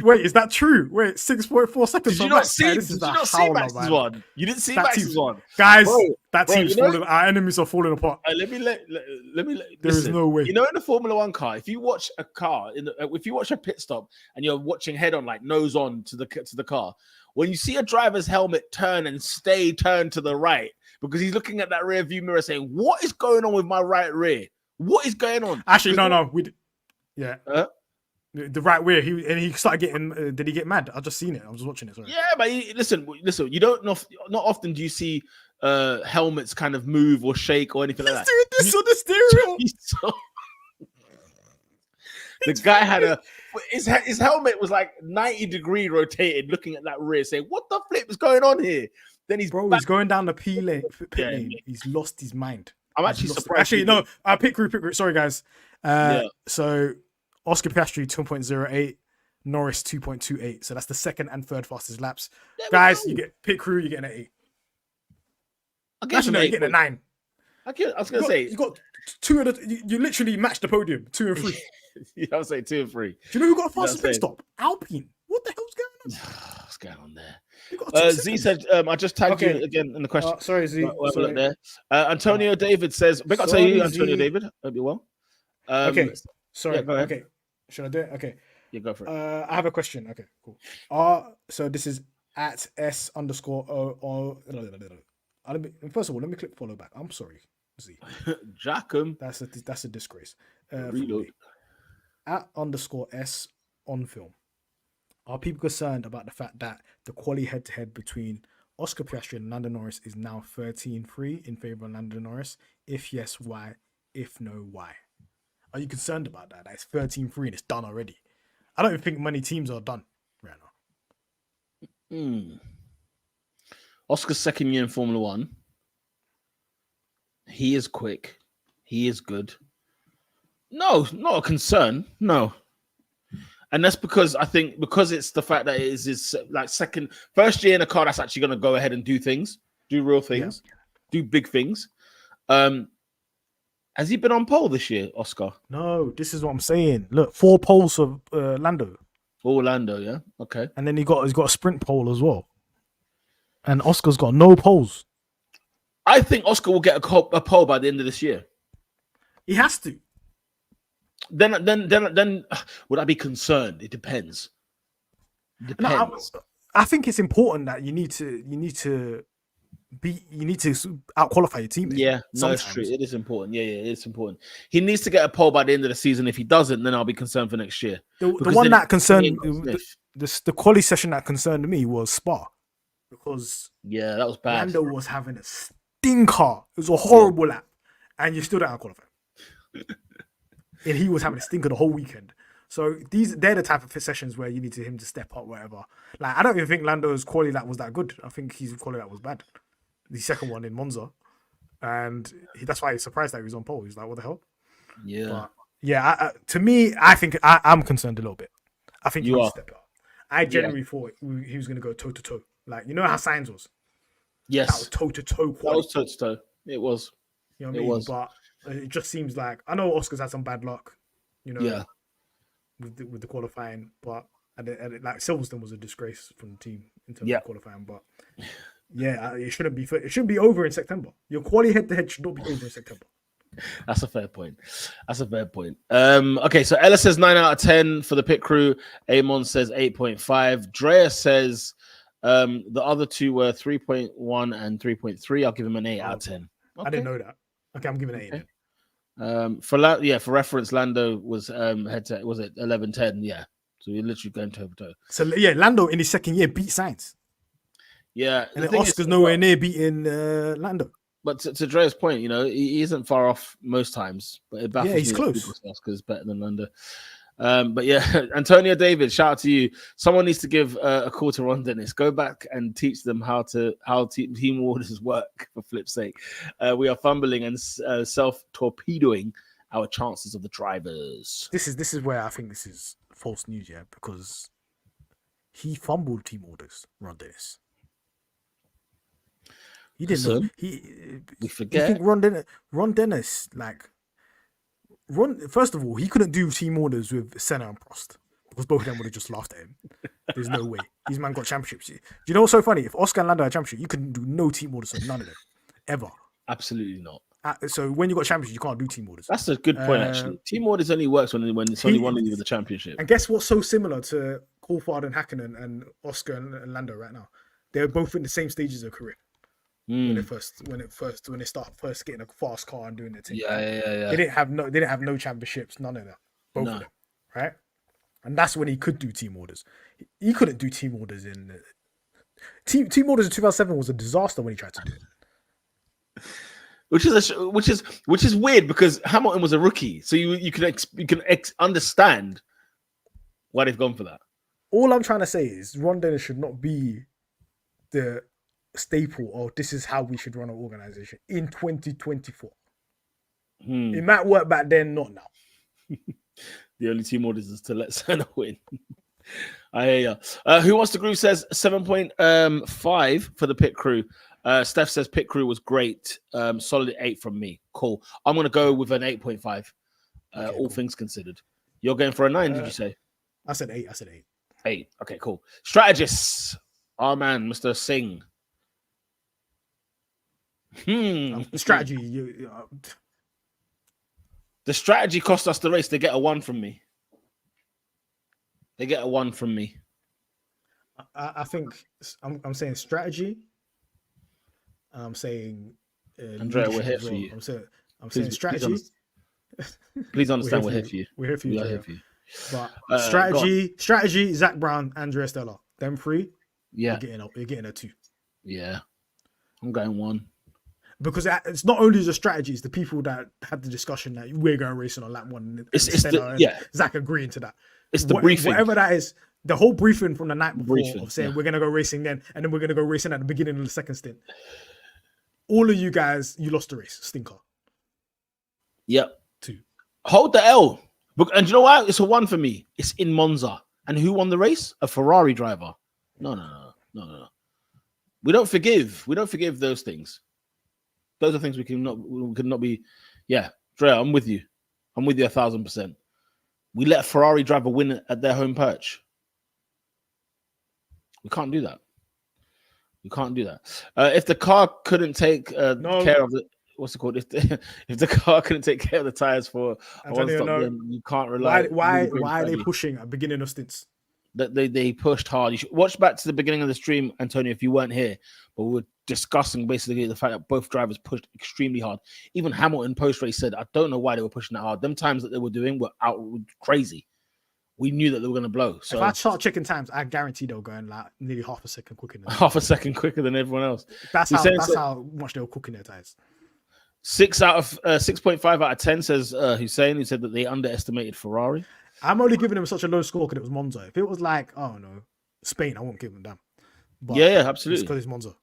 Wait, is that true? Wait, 6.4 seconds. Did you from not Max. see? Hey, this is Did the you not see howler, Max's man. one? You didn't see That Max's team's one, guys. bro. That Bro, team's falling. Our enemies are falling apart. Let me There is listen. no way. You know, in the Formula One car, if you watch a car, if you watch a pit stop and you're watching head on, like nose on to the car, when you see a driver's helmet turn and stay turned to the right because he's looking at that rear view mirror, saying, "What is going on with my right rear? What is going on?" Actually, no. Yeah. Huh? The right way. He started getting. Did he get mad? I just seen it. I was just watching it. Sorry. Yeah, but listen. You don't know. Not often do you see helmets kind of move or shake or anything like that. Doing this on the stereo. The guy had his helmet was like 90-degree rotated, looking at that rear, saying, "What the flip is going on here?" Then he's going down the pit lane. He's lost his mind. I'm actually surprised. Actually, no. Pit crew. Sorry, guys. So Oscar Piastri 2.08, Norris 2.28. So that's the second and third fastest laps. Guys, you get pit crew. You're getting an 8. Actually, you're getting a 9. I was gonna say you got 2 of the. You literally matched the podium. 2 and 3. Yeah, I'll say 2 and 3. Do you know who got a fastest pit stop? Alpine. What the hell's going on? What's going on there? Z said, I just tagged you again in the question. Sorry, Z. Sorry. There. Antonio David says, big up to you, Antonio David. Hope you're well. Okay. Sorry. Yeah, go ahead. Okay. Should I do it? Okay. Yeah, go for it. I have a question. Okay, cool. So this is at S_O. First of all, let me click follow back. I'm sorry, Z. Jackham. That's a disgrace. Reload. At _S on film. Are people concerned about the fact that the quali head-to-head between Oscar Piastri and Lando Norris is now 13-3 in favor of Lando Norris? If yes, why? If no, why? Are you concerned about that? That it's 13-3 and it's done already. I don't even think many teams are done right now. Oscar's second year in Formula One. He is quick. He is good. No, not a concern. No. And that's because I think it's the fact that it is his like first year in a car that's actually going to go ahead and do things, do real things, do big things. Has he been on pole this year, Oscar? No, this is what I'm saying. Look, 4 poles of Lando. Lando, yeah, okay. And then he's got a sprint pole as well. And Oscar's got no poles. I think Oscar will get a pole by the end of this year. He has to. Then would I be concerned? It depends. No, I think it's important that you need to out qualify your team. Yeah, no, it's true. It is important. Yeah, it's important. He needs to get a pole by the end of the season. If he doesn't, then I'll be concerned for next year. The one that concerned the quali session that concerned me was Spa, because that was bad. Lando was having a stinker. It was a horrible lap, and you still don't out qualify. And he was having a stinker the whole weekend. So they're the type of sessions where you need him to step up, whatever. Like, I don't even think Lando's quality lap was that good. I think his quality lap was bad. The second one in Monza. And that's why he's surprised that he was on pole. He's like, what the hell? Yeah. But to me, I think I'm concerned a little bit. I think he needs to step up. I genuinely thought he was going to go toe-to-toe. Like, you know how Sainz was? Yes. That was toe-to-toe quality. That was toe-to-toe. It was. You know what I mean? But it just seems like, I know Oscar's had some bad luck, with the qualifying, but like Silverstone was a disgrace from the team in terms of qualifying. But it shouldn't be over in September. Your quality head-to-head should not be over in September. That's a fair point. Okay, so Ella says 9 out of 10 for the pit crew. Amon says 8.5. Drea says the other two were 3.1 and 3.3. I'll give him an 8 out of 10. Okay. I didn't know that. Okay, I'm giving it 8. Okay. For reference, Lando was head to, was it 11-10? Yeah, so you're literally going toe to toe. So Lando in his second year beat Sainz. Yeah, and then Oscar's nowhere near beating Lando. But to Dre's point, he isn't far off most times. But it baffles he's me close. Oscar's better than Lando. But Antonio David, shout out to you. Someone needs to give a call to Ron Dennis. Go back and teach them how team orders work, for flip's sake. We are fumbling and self-torpedoing our chances of the drivers. This is where I think this is false news, because he fumbled team orders, Ron Dennis. He didn't know. We forget. You think Ron Dennis, first of all, he couldn't do team orders with Senna and Prost because both of them would have just laughed at him. There's no way. These man got championships. Do you know what's so funny? If Oscar and Lando had a championship, you couldn't do no team orders on none of them. Ever. Absolutely not. So when you got championship, you can't do team orders. That's a good point, actually. Team orders only works when it's only one of you with the championship. And guess what's so similar to Coulthard and Hakkinen and Oscar and Lando right now? They're both in the same stages of career. When they start getting a fast car and doing their thing. Yeah. They didn't have no championships, none of that. Both of them, right? And that's when he could do team orders. He couldn't do team orders in team orders in 2007 was a disaster when he tried to do it. Which is weird because Hamilton was a rookie, so you can understand why they've gone for that. All I'm trying to say is Ron Dennis should not be the staple of this is how we should run an organization in 2024. It might work back then, not now. The only team orders is to let Senna win. I hear ya. Who Wants to Groove says 7.5 for the pit crew. Steph says pit crew was great. Solid 8 from me. Cool. I'm going to go with an 8.5. All things considered. You're going for a 9, did you say? I said 8. 8. Okay, cool. Strategists. Our man, Mr. Singh. Strategy. The strategy cost us the race. They get a 1 from me. I think I'm saying strategy. I'm saying Andrea, we're here for you. I'm saying strategy. Please understand we're here for you. We're here for you. We are here for you. But strategy, Zach Brown, Andrea Stella. Them three. Yeah. You're getting a 2. Yeah. I'm going 1. Because it's not only the strategy, it's the people that had the discussion that we're going racing on lap 1. It's Zach agreeing to that. It's the briefing. Whatever that is, the whole briefing from the night before of saying we're going to go racing then, and then we're going to go racing at the beginning of the second stint. All of you guys, you lost the race. Stinker. Yep. 2. Hold the L. And you know why? It's a 1 for me. It's in Monza. And who won the race? A Ferrari driver. No. We don't forgive those things. Those are things we could not be. Yeah, Drea, I'm with you. 1,000%. We let a Ferrari driver win at their home perch. We can't do that. If the car couldn't take care of the what's it called? If the car couldn't take care of the tires for Antonio, then you can't rely. Why are they pushing at beginning of stints? That they pushed hard. You should watch back to the beginning of the stream, Antonio, if you weren't here. But we were discussing basically the fact that both drivers pushed extremely hard. Even Hamilton post-race said, I don't know why they were pushing that hard. Them times that they were doing were crazy. We knew that they were going to blow. So if I start checking times, I guarantee they were going like nearly half a second quicker than everyone else. That's how much they were cooking their tires. 6.5 out of 10 says Hussein, who said that they underestimated Ferrari. I'm only giving them such a low score because it was Monza. If it was like, Spain, I won't give them that. But yeah, absolutely. It's because it's Monza.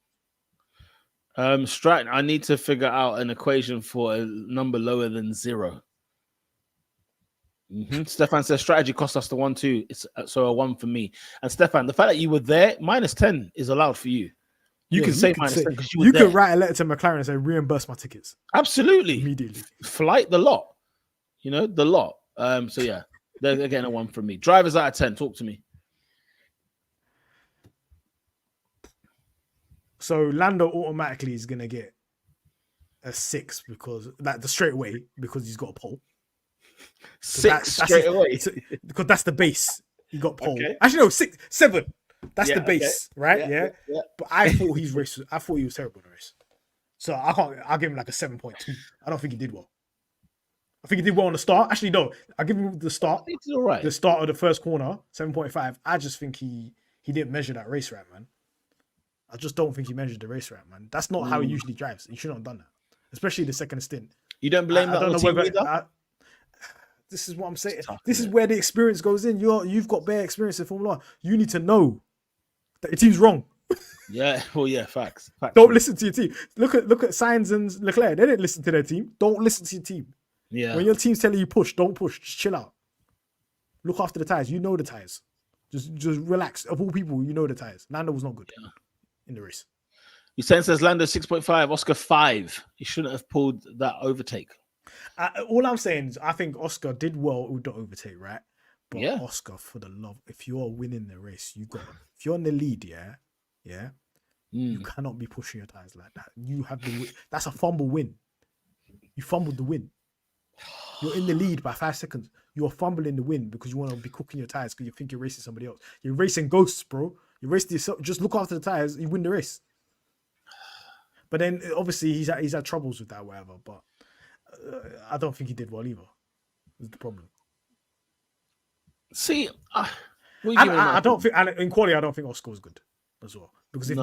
Stratton, I need to figure out an equation for a number lower than 0. Stefan says strategy cost us the 1 2. It's so a 1 for me. And Stefan, the fact that you were there, -10 is allowed for you. You can say -10 because you were there. You could write a letter to McLaren and say reimburse my tickets. Absolutely, immediately. Flight the lot. The lot. So yeah, they're getting a 1 from me. Drivers out of 10. Talk to me. So Lando automatically is gonna get a 6 because straight away because he's got a pole. 6 straight away because that's the base. He got pole. Okay. Actually, no, 6, 7. That's the base, okay. right? Yeah. But I thought he was terrible in the race. So I'll give him like a 7.2. I don't think he did well. I think he did well on the start. Actually, no. I'll give him the start. I think it's all right. The start of the first corner, 7.5. I just think he didn't measure that race right, man. I just don't think he measured the race right, man. That's not how he usually drives. He shouldn't have done that. Especially the second stint. You don't blame that on the team leader? This is what I'm saying. This is where the experience goes in. You've got bare experience in Formula 1. You need to know that your team's wrong. Yeah, well, yeah, facts. Don't listen to your team. Look at Sainz and Leclerc. They didn't listen to their team. Don't listen to your team. Yeah. When your team's telling you push, don't push. Just chill out. Look after the tires. You know the tires. Just relax. Of all people, you know the tires. Lando was not good in the race. Hussein says Lando 6.5, Oscar 5. He shouldn't have pulled that overtake. All I'm saying is I think Oscar did well with the overtake, right? But Yeah. Oscar, for the love, if you're winning the race, if you're in the lead, you cannot be pushing your tires like that. You have that's a fumble win. You fumbled the win. You're in the lead by 5 seconds. You're fumbling the win because you want to be cooking your tires because you think you're racing somebody else. You're racing ghosts, bro. You're racing yourself. Just look after the tires. You win the race. But then obviously he's had troubles with that, whatever. But I don't think he did well either. Is the problem. See, I don't think, and in quality, I don't think Oscar was good as well. Because if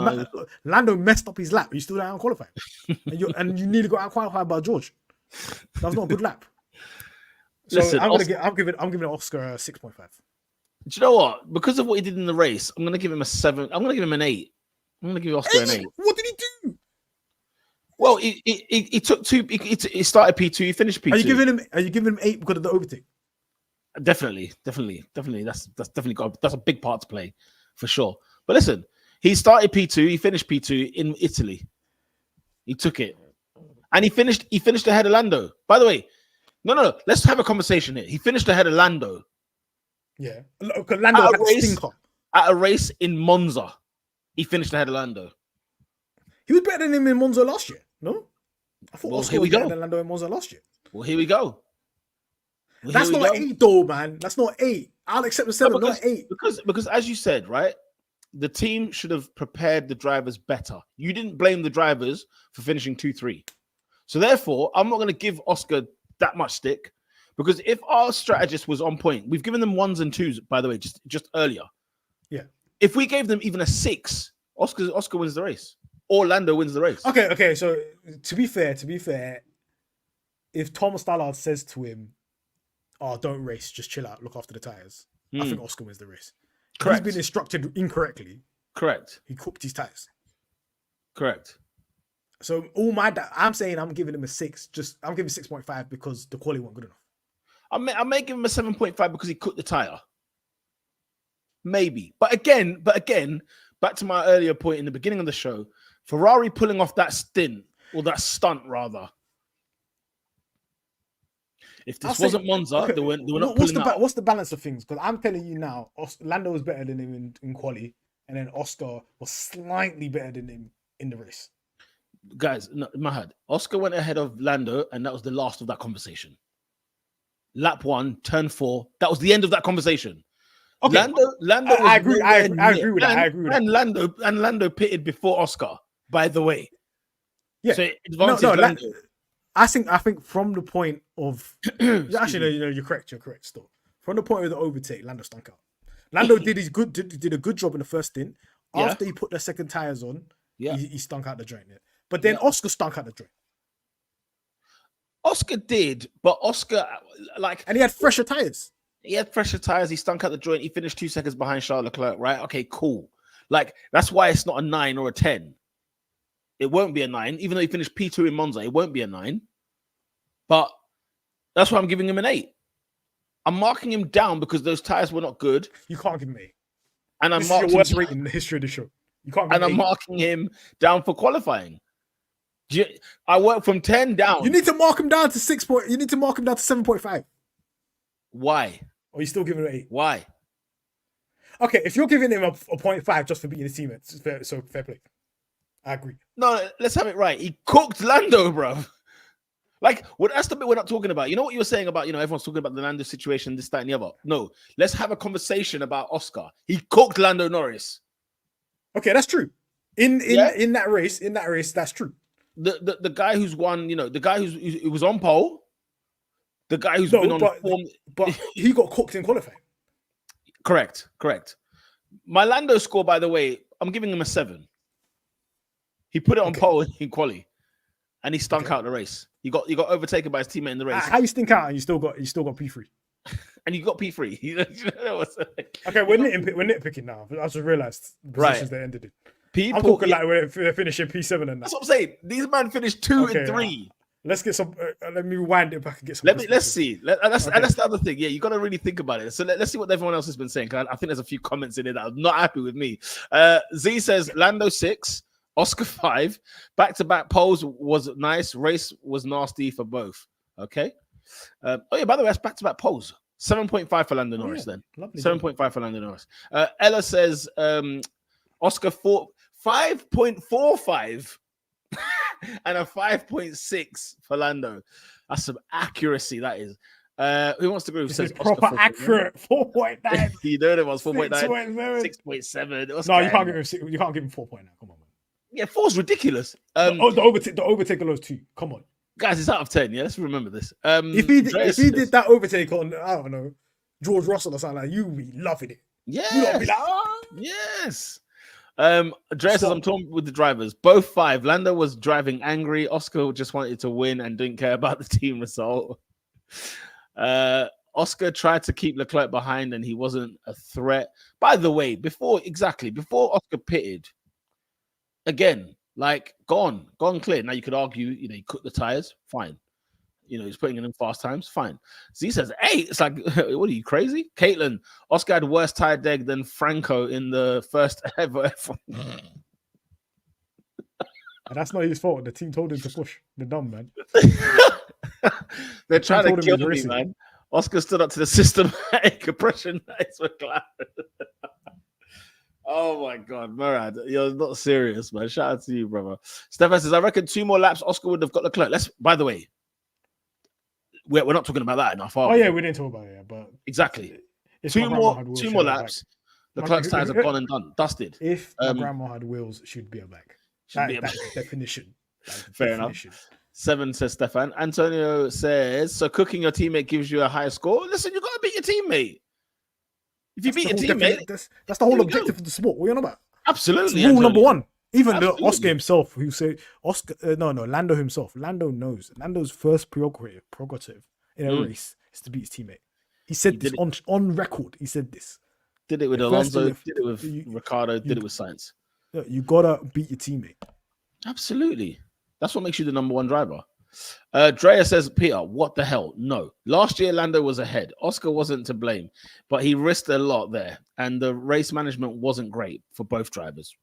Lando messed up his lap, you still out qualified, and you nearly got out qualified by George. That was not a good lap. So listen, I'm giving Oscar a 6.5. Do you know what? Because of what he did in the race, I'm gonna give him a 7. I'm gonna give him an 8. I'm gonna give Oscar an 8. What did he do? Well, he took 2. He started P2. He finished P2. Are you giving him 8 because of the overtake? Definitely. That's definitely that's a big part to play, for sure. But listen, he started P2. He finished P2 in Italy. He took it, and he finished ahead of Lando. By the way, no. Let's have a conversation here. He finished ahead of Lando. Yeah, Lando had a stinker at a race in Monza. He finished ahead of Lando. He was better than him in Monza last year. No, I thought Oscar was better than Lando in Monza last year. Well, here we go. That's not 8 though, man. That's not 8. I'll accept the 7, not 8. Because as you said, right, the team should have prepared the drivers better. You didn't blame the drivers for finishing 2-3. So therefore, I'm not going to give Oscar that much stick, because if our strategist was on point, we've given them 1s and 2s, by the way, just earlier. Yeah. If we gave them even a 6, Oscar wins the race. Or Lando wins the race. Okay. So to be fair, if Thomas Stallard says to him, "Oh, don't race, just chill out, look after the tires," I think Oscar wins the race. Correct. He's been instructed incorrectly. Correct. He cooked his tires. Correct. So I'm saying I'm giving him a 6. I'm giving 6.5 because the quality wasn't good enough. I may give him a 7.5 because he cooked the tire. Maybe. But again, back to my earlier point in the beginning of the show, Ferrari pulling off that stint, or that stunt rather. If this wasn't Monza, they were not pulling out. What's the balance of things? Because I'm telling you now, Lando was better than him in quali, and then Oscar was slightly better than him in the race. Guys, no, Mahad, Oscar went ahead of Lando, and that was the last of that conversation. Lap 1, turn 4, that was the end of that conversation. Okay, Lando. I agree with that. And Lando pitted before Oscar, by the way. Yeah. So Lando. I think from the point of actually, no, you're correct. Still, from the point of the overtake, Lando stunk out. Lando did a good job in the first stint. After he put the second tires on, he stunk out the joint. Yeah. But then Oscar stunk out the joint. Oscar did, but Oscar and he had fresher tires. He had fresher tires. He stunk out the joint. He finished 2 seconds behind Charles Leclerc. Right? Okay, cool. That's why it's not a 9 or a 10. It won't be a 9, even though he finished P2 in Monza. It won't be a 9. But that's why I'm giving him an 8. I'm marking him down because those tires were not good. You can't give him 8. And this is your worst rating in the history of the show. You can't. And I'm marking him down for qualifying. I work from 10 down. You need to mark him down to 6. You need to mark him down to 7.5. Why? Or you still giving him an 8? Why? Okay, if you're giving him a 0.5 just for beating his teammate, so fair play. I agree. No, let's have it right. He cooked Lando, bro. That's the bit we're not talking about. You know what you were saying about, everyone's talking about the Lando situation, this, that, and the other. No, let's have a conversation about Oscar. He cooked Lando Norris. Okay, that's true. In that race, that's true. The guy who's won, the guy who was on pole, the guy who's been on form. But he got cooked in qualifying. Correct. My Lando score, by the way, I'm giving him a 7. He put it on pole in quali, and he stunk out the race. He got overtaken by his teammate in the race. How you stink out and you still got P3? And you got P3. Okay, we're nitpicking now. I just realised the positions they ended in. I'm talking when they're finishing P7 and that. That's what I'm saying. These men finished 2 and 3. Let's get some. Let me rewind it back and get some. Let's see. That's the other thing. Yeah, you got to really think about it. So let's see what everyone else has been saying. Cause I think there's a few comments in it that are not happy with me. Z says Lando 6, Oscar 5. Back-to-back poles was nice. Race was nasty for both. Okay. By the way, that's back-to-back poles. 7.5 for Lando Norris then. Lovely. 7.5 for Lando Norris. Ella says Oscar 5.45 and a 5.6 for Lando. That's some accuracy, that is. Who wants to agree? This Says is proper Oscar 4.9. accurate. 4.9. You know it was 4.9, 6.7. 6.7. No, you can't give him 6. You can't give him 4.9. Come on, man. Yeah, 4's ridiculous. The overtake of those 2. Come on, guys, it's out of 10. Yeah, let's remember this. If he did that overtake on, I don't know, George Russell or something, like, you would be loving it. Yes. You would be like, oh. Yes. Andrea says, I'm talking with the drivers. Both 5. Lando was driving angry. Oscar just wanted to win and didn't care about the team result. Oscar tried to keep Leclerc behind and he wasn't a threat. By the way, before Oscar pitted, again, like gone clear. Now you could argue, he cooked the tires, fine. He's putting in fast times, fine. Z says 8. It's like, what are you, crazy? Caitlin, Oscar had worse tire deg than Franco in the first ever F1. And that's not his fault. The team told him to push. They're dumb, man. They're trying to kill me, man. Oscar stood up to the systematic oppression. Nice McLaren. Oh my God, Murad, you're not serious, man. Shout out to you, brother. Stefan says, I reckon 2 more laps, Oscar would have got Leclerc. By the way, we're not talking about that enough. Oh yeah, we didn't talk about it, but exactly. Two more laps. Leclerc's tires are gone and done, dusted. If my grandma had wheels, she'd be a back. That's definition. Fair enough. 7 says Stefan. Antonio says, so cooking your teammate gives you a higher score. Listen, you got to beat your teammate. If you beat your teammate, that's the whole objective of the sport. What are you on about? Absolutely. It's rule number 1. Even the Oscar himself, who said Lando himself. Lando knows. Lando's first prerogative in a race is to beat his teammate. He said this on record. He said this. Did it with Alonso, did it with Ricardo, did it with Sainz. You gotta beat your teammate. Absolutely. That's what makes you the number 1 driver. Drea says, Peter, what the hell? No. Last year, Lando was ahead. Oscar wasn't to blame, but he risked a lot there, and the race management wasn't great for both drivers.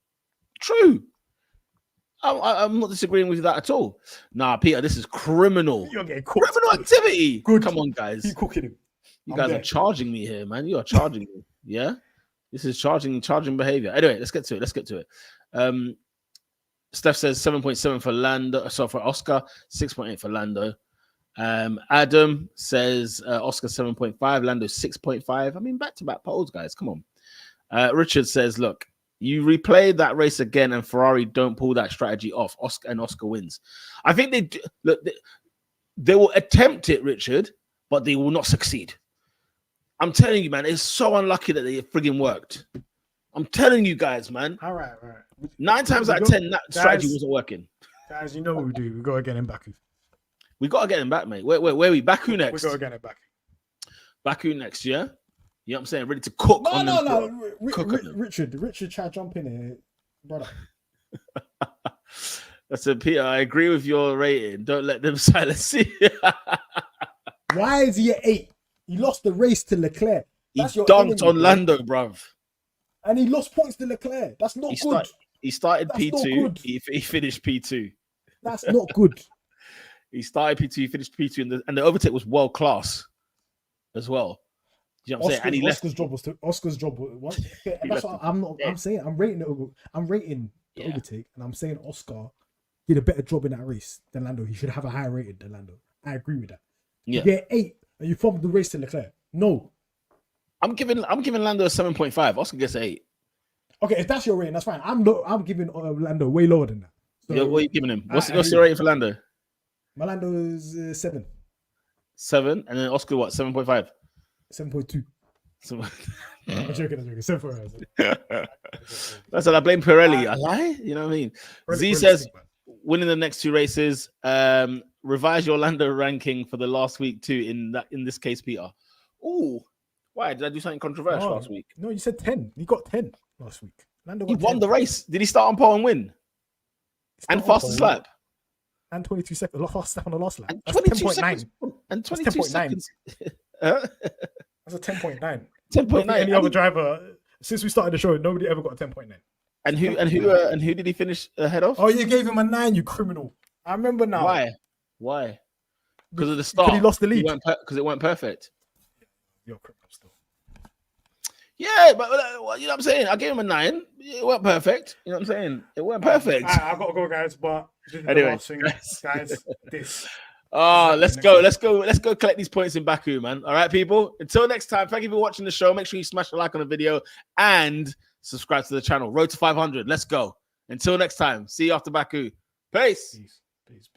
True. I'm not disagreeing with that at all. Nah, Peter, this is criminal. You're getting cooked. Criminal activity. Good. Come on, guys. Keep cooking him. You guys are charging me here, man. You are charging me. Yeah? This is charging behavior. Anyway, let's get to it. Steph says 7.7 for Lando. So for Oscar, 6.8 for Lando. Adam says Oscar 7.5, Lando 6.5. I mean, back-to-back poles, guys. Come on. Richard says, look, you replay that race again and Ferrari don't pull that strategy off. Oscar wins. I think they do. Look, they will attempt it, Richard, but they will not succeed. I'm telling you, man, it's so unlucky that they frigging worked. I'm telling you guys, man. All right. 9 times out of 10, that strategy wasn't working. Guys, you know what we do. We got to get him back. We got to get him back, mate. Where are we? Baku next. We got to get him back. Baku next, yeah? You know what I'm saying? Ready to cook on them. No. Richard, try to jump in here, brother. I said, Peter, I agree with your rating. Don't let them silence you. Why is he at 8? He lost the race to Leclerc. That's he dunked on Lando, bruv. And he lost points to Leclerc. That's not good. He started P2. He finished P2. That's not good. He started P2. He finished P2. And the overtake was world class as well. You know what I'm saying? And he left. Oscar's job was that's what I'm saying. I'm rating the overtake, and I'm saying Oscar did a better job in that race than Lando. He should have a higher rating than Lando. I agree with that. Yeah. You get 8 and you fumbled the race to Leclerc. No. I'm giving Lando a 7.5. Oscar gets 8. Okay, if that's your rating, that's fine. I'm giving Lando way lower than that. So, what are you giving him? What's your rating for Lando? My Lando is 7. 7, and then Oscar what? 7.5. 7.2. I'm joking. 7.5. That's what I blame Pirelli. I lie. You know what I mean? Z says winning the next 2 races. Revise your Lando ranking for the last week too. In this case, Peter. Ooh, why did I do something controversial last week? No, you said 10. You got 10 last week. Lando got he won 10. the race. Did he start on pole and win? And fastest lap. And 22 seconds. Fastest lap on the last lap. And 22 seconds. And 22 seconds. That's a 10.9. 10.9. Any other driver since we started the show, nobody ever got a 10.9. And who did he finish ahead of? Oh, you gave him a 9, you criminal. I remember now. Why? Because of the start. Because he lost the lead. Because it weren't perfect. You're criminal still. Yeah, but you know what I'm saying? I gave him a 9. It weren't perfect. You know what I'm saying? It weren't perfect. I got to go, guys. But this is Anyway, the last thing, guys. This. Let's go collect these points in Baku, man. All right, people. Until next time, thank you for watching the show. Make sure you smash a like on the video and subscribe to the channel. Road to 500. Let's go. Until next time. See you after Baku. Peace. Peace.